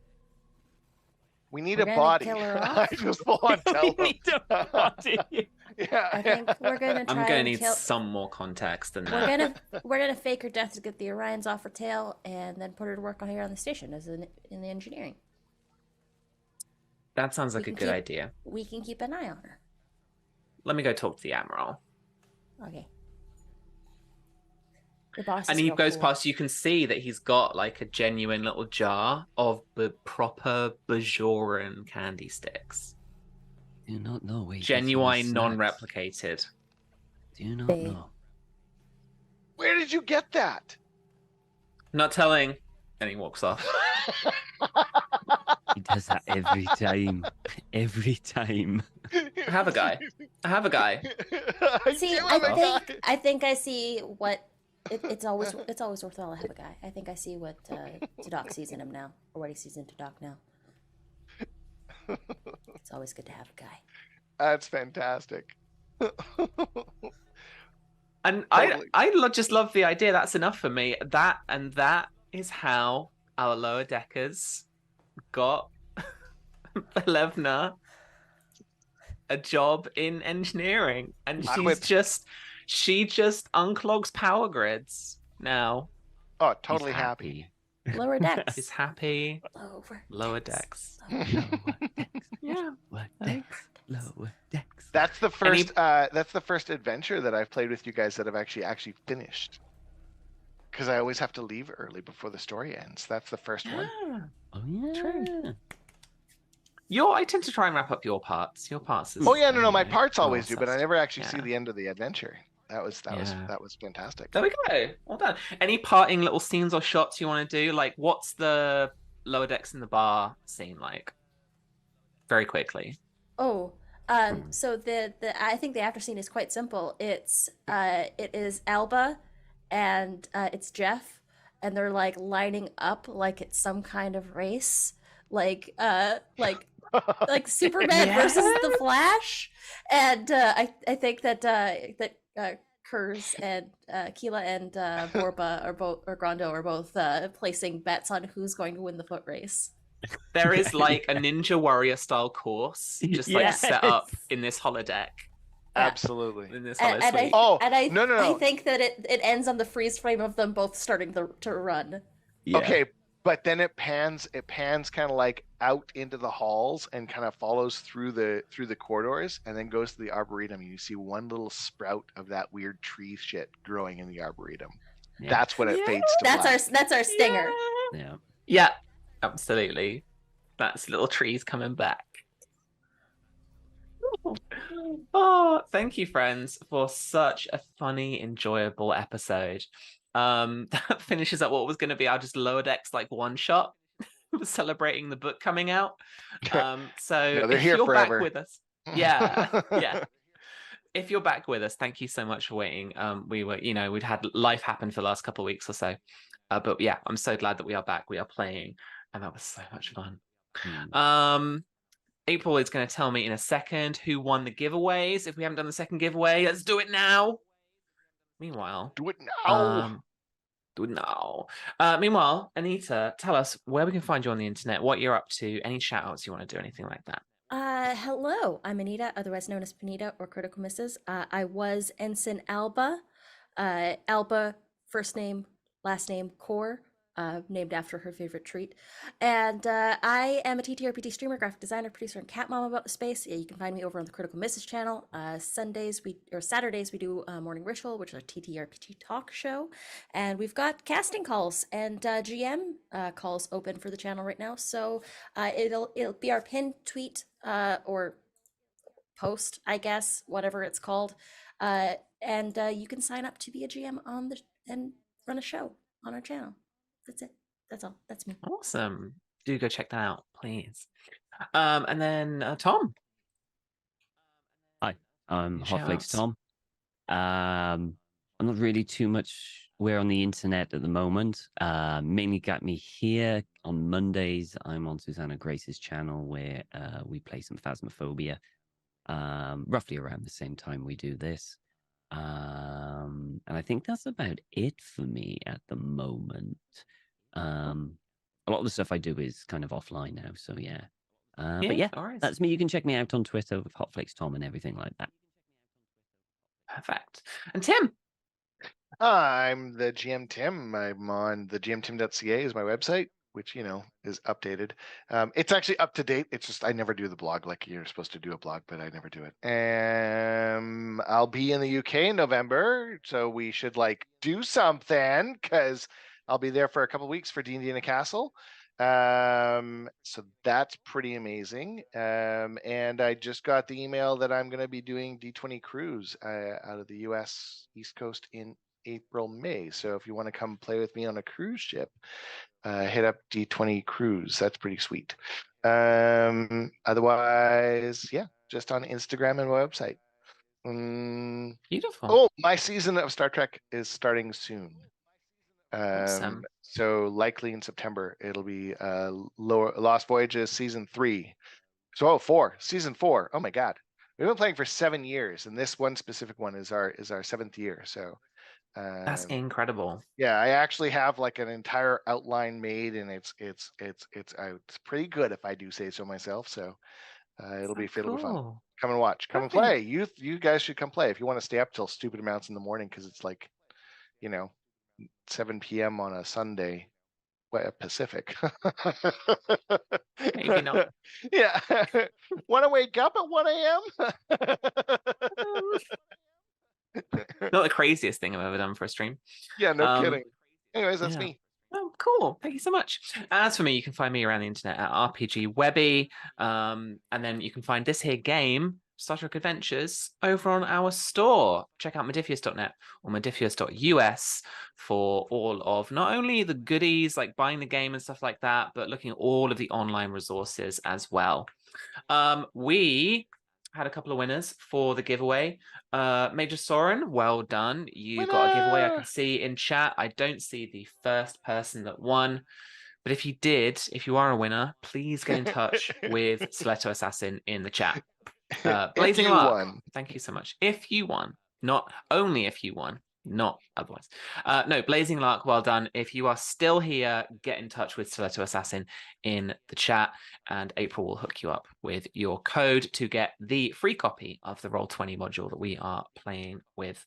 We need We're a gonna body. kill her I off? just full on tell We them. need a body. Yeah. I think we're gonna I'm try gonna and need kill. some more context than We're that. gonna fake her death to get the Orions off her tail, and then put her to work on here on the station as in the engineering. That sounds like a can good keep- idea. We can keep an eye on her. Let me go talk to the Admiral. Okay. Your boss And is he real goes cool. past, you can see that he's got like a genuine little jar of the proper Bajoran candy sticks. Do not know where he gets all Genuine, his snacks. non-replicated. Do not They- know. Where did you get that? Not telling. And he walks off. He does that every time. Every time. I have a guy. I have a guy. See, do have a guy. I think I see what. It's always worthwhile to have a guy. I think I see what Tadok sees in him now, or what he sees in Tadok now. It's always good to have a guy. That's fantastic. And Totally. I just love the idea. That's enough for me. That is how our lower deckers got Belevna a job in engineering, and I'm she with- just unclogs power grids now. Oh, He's totally happy. Lower decks. Is happy. Lower Decks. Lower decks. Yeah. Lower decks. Lower decks. That's the Any- first. That's the first adventure that I've played with you guys that have actually finished. Because I always have to leave early before the story ends. That's the first one. Yeah. Oh yeah. True. I tend to try and wrap up your parts. Your parts. Is, Oh yeah, no, my you know, parts always well do, but I assessed. never actually see Yeah. the end of the adventure. That was Yeah. fantastic. There we go. Well done. Any parting little scenes or shots you want to do? Like, what's the lower decks in the bar scene like? Very quickly. Oh, so the I think the after scene is quite simple. It is Alba, and it's Jeff, and they're like lining up like it's some kind of race, like Superman versus the Flash, and I think that Kurz and Keela and Borba or Grando are both placing bets on who's going to win the foot race. There is like a Ninja Warrior style course just like set up in this holodeck. Absolutely. In this And, holo suite. No. I think that it ends on the freeze frame of them both starting to run. Yeah. Okay, but then it pans kind of like out into the halls and kind of follows through the corridors and then goes to the arboretum. And you see one little sprout of that weird tree shit growing in the arboretum. Yeah. That's when it fades to black. That's our stinger. Yeah. Yeah, absolutely. That's little trees coming back. Oh, thank you, friends, for such a funny, enjoyable episode. That finishes up what was going to be our just lower decks like one shot, celebrating the book coming out. So No, they're if here you're forever. back with us, yeah. If you're back with us, thank you so much for waiting. We were, we'd had life happen for the last couple of weeks or so, but yeah, I'm so glad that we are back. We are playing, and that was so much fun. April is going to tell me in a second who won the giveaways. If we haven't done the second giveaway, let's do it now. Meanwhile, Do it now. do it now. Meanwhile, Anita, tell us where we can find you on the internet, what you're up to, any shout outs you want to do, anything like that. Hello, I'm Anita, otherwise known as Panita or Critical Misses. I was Ensign Alba. Alba, first name, last name, Core, named after her favorite treat. And I am a TTRPG streamer, graphic designer, producer, and cat mom about the space. Yeah, you can find me over on the Critical Misses channel. Saturdays we do Morning Ritual, which is a TTRPG talk show. And we've got casting calls and GM calls open for the channel right now. So it'll be our pinned tweet or post, I guess, whatever it's called. And you can sign up to be a GM and run a show on our channel. That's it. That's all. That's me. Awesome. Do go check that out, please. And then Tom. Hi, I'm Shout Hotflakes outs. Tom. I'm not really too much where on the internet at the moment. Mainly got me here on Mondays. I'm on Susanna Grace's channel where we play some Phasmophobia. Roughly around the same time we do this. And I think that's about it for me at the moment. A lot of the stuff I do is kind of offline now, so yeah. But yeah, no worries. that's me. You can check me out on Twitter with Hotflakes Tom and everything like that. Perfect. And Tim. I'm the GM Tim. I'm on the gmtim.ca is my website, which is updated. It's actually up to date. It's just I never do the blog like you're supposed to do a blog, but I never do it. I'll be in the UK in November, so we should do something because I'll be there for a couple of weeks for D&D in a Castle. So that's pretty amazing. And I just got the email that I'm going to be doing D20 cruise out of the US East Coast in April, May. So if you want to come play with me on a cruise ship, hit up D20 Cruise. That's pretty sweet. Otherwise, yeah, just on Instagram and my website. Beautiful. Oh, my season of Star Trek is starting soon. Awesome. So likely in September, it'll be Lost Voyages season 3. So season 4. Oh my God. We've been playing for 7 years, and this one specific one is our 7th year. So That's incredible. yeah, I actually have an entire outline made, and it's pretty good if I do say so myself. So it'll be fun. Cool. Come and watch. Come and play. You guys should come play if you want to stay up till stupid amounts in the morning because it's 7 p.m. on a Sunday, Pacific. Maybe not. Yeah. Want to wake up at 1 a.m.? Not the craziest thing I've ever done for a stream. Yeah, no kidding. Anyways, that's me. Oh, cool. Thank you so much. As for me, you can find me around the internet at RPG Webby. And then you can find this here game, Star Trek Adventures, over on our store. Check out Modiphius.net or Modiphius.us for all of not only the goodies like buying the game and stuff like that, but looking at all of the online resources as well. We had a couple of winners for the giveaway. Major Soren, well done. You got a giveaway I can see in chat. I don't see the first person that won. But if you are a winner, please get in touch with Stiletto Assassin in the chat. Blazing Lark, thank you so much. If you won, not only if you won, not otherwise. No, Blazing Lark, well done. If you are still here, get in touch with Stiletto Assassin in the chat, and April will hook you up with your code to get the free copy of the Roll20 module that we are playing with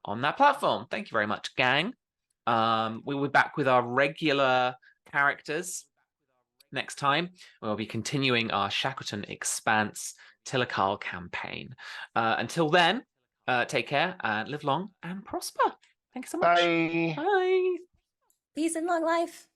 on that platform. Thank you very much, gang. We will be back with our regular characters next time. We'll be continuing our Shackleton Expanse Tilakal campaign. Until then, take care and live long and prosper. Thank you so much. Bye. Bye. Peace and long life.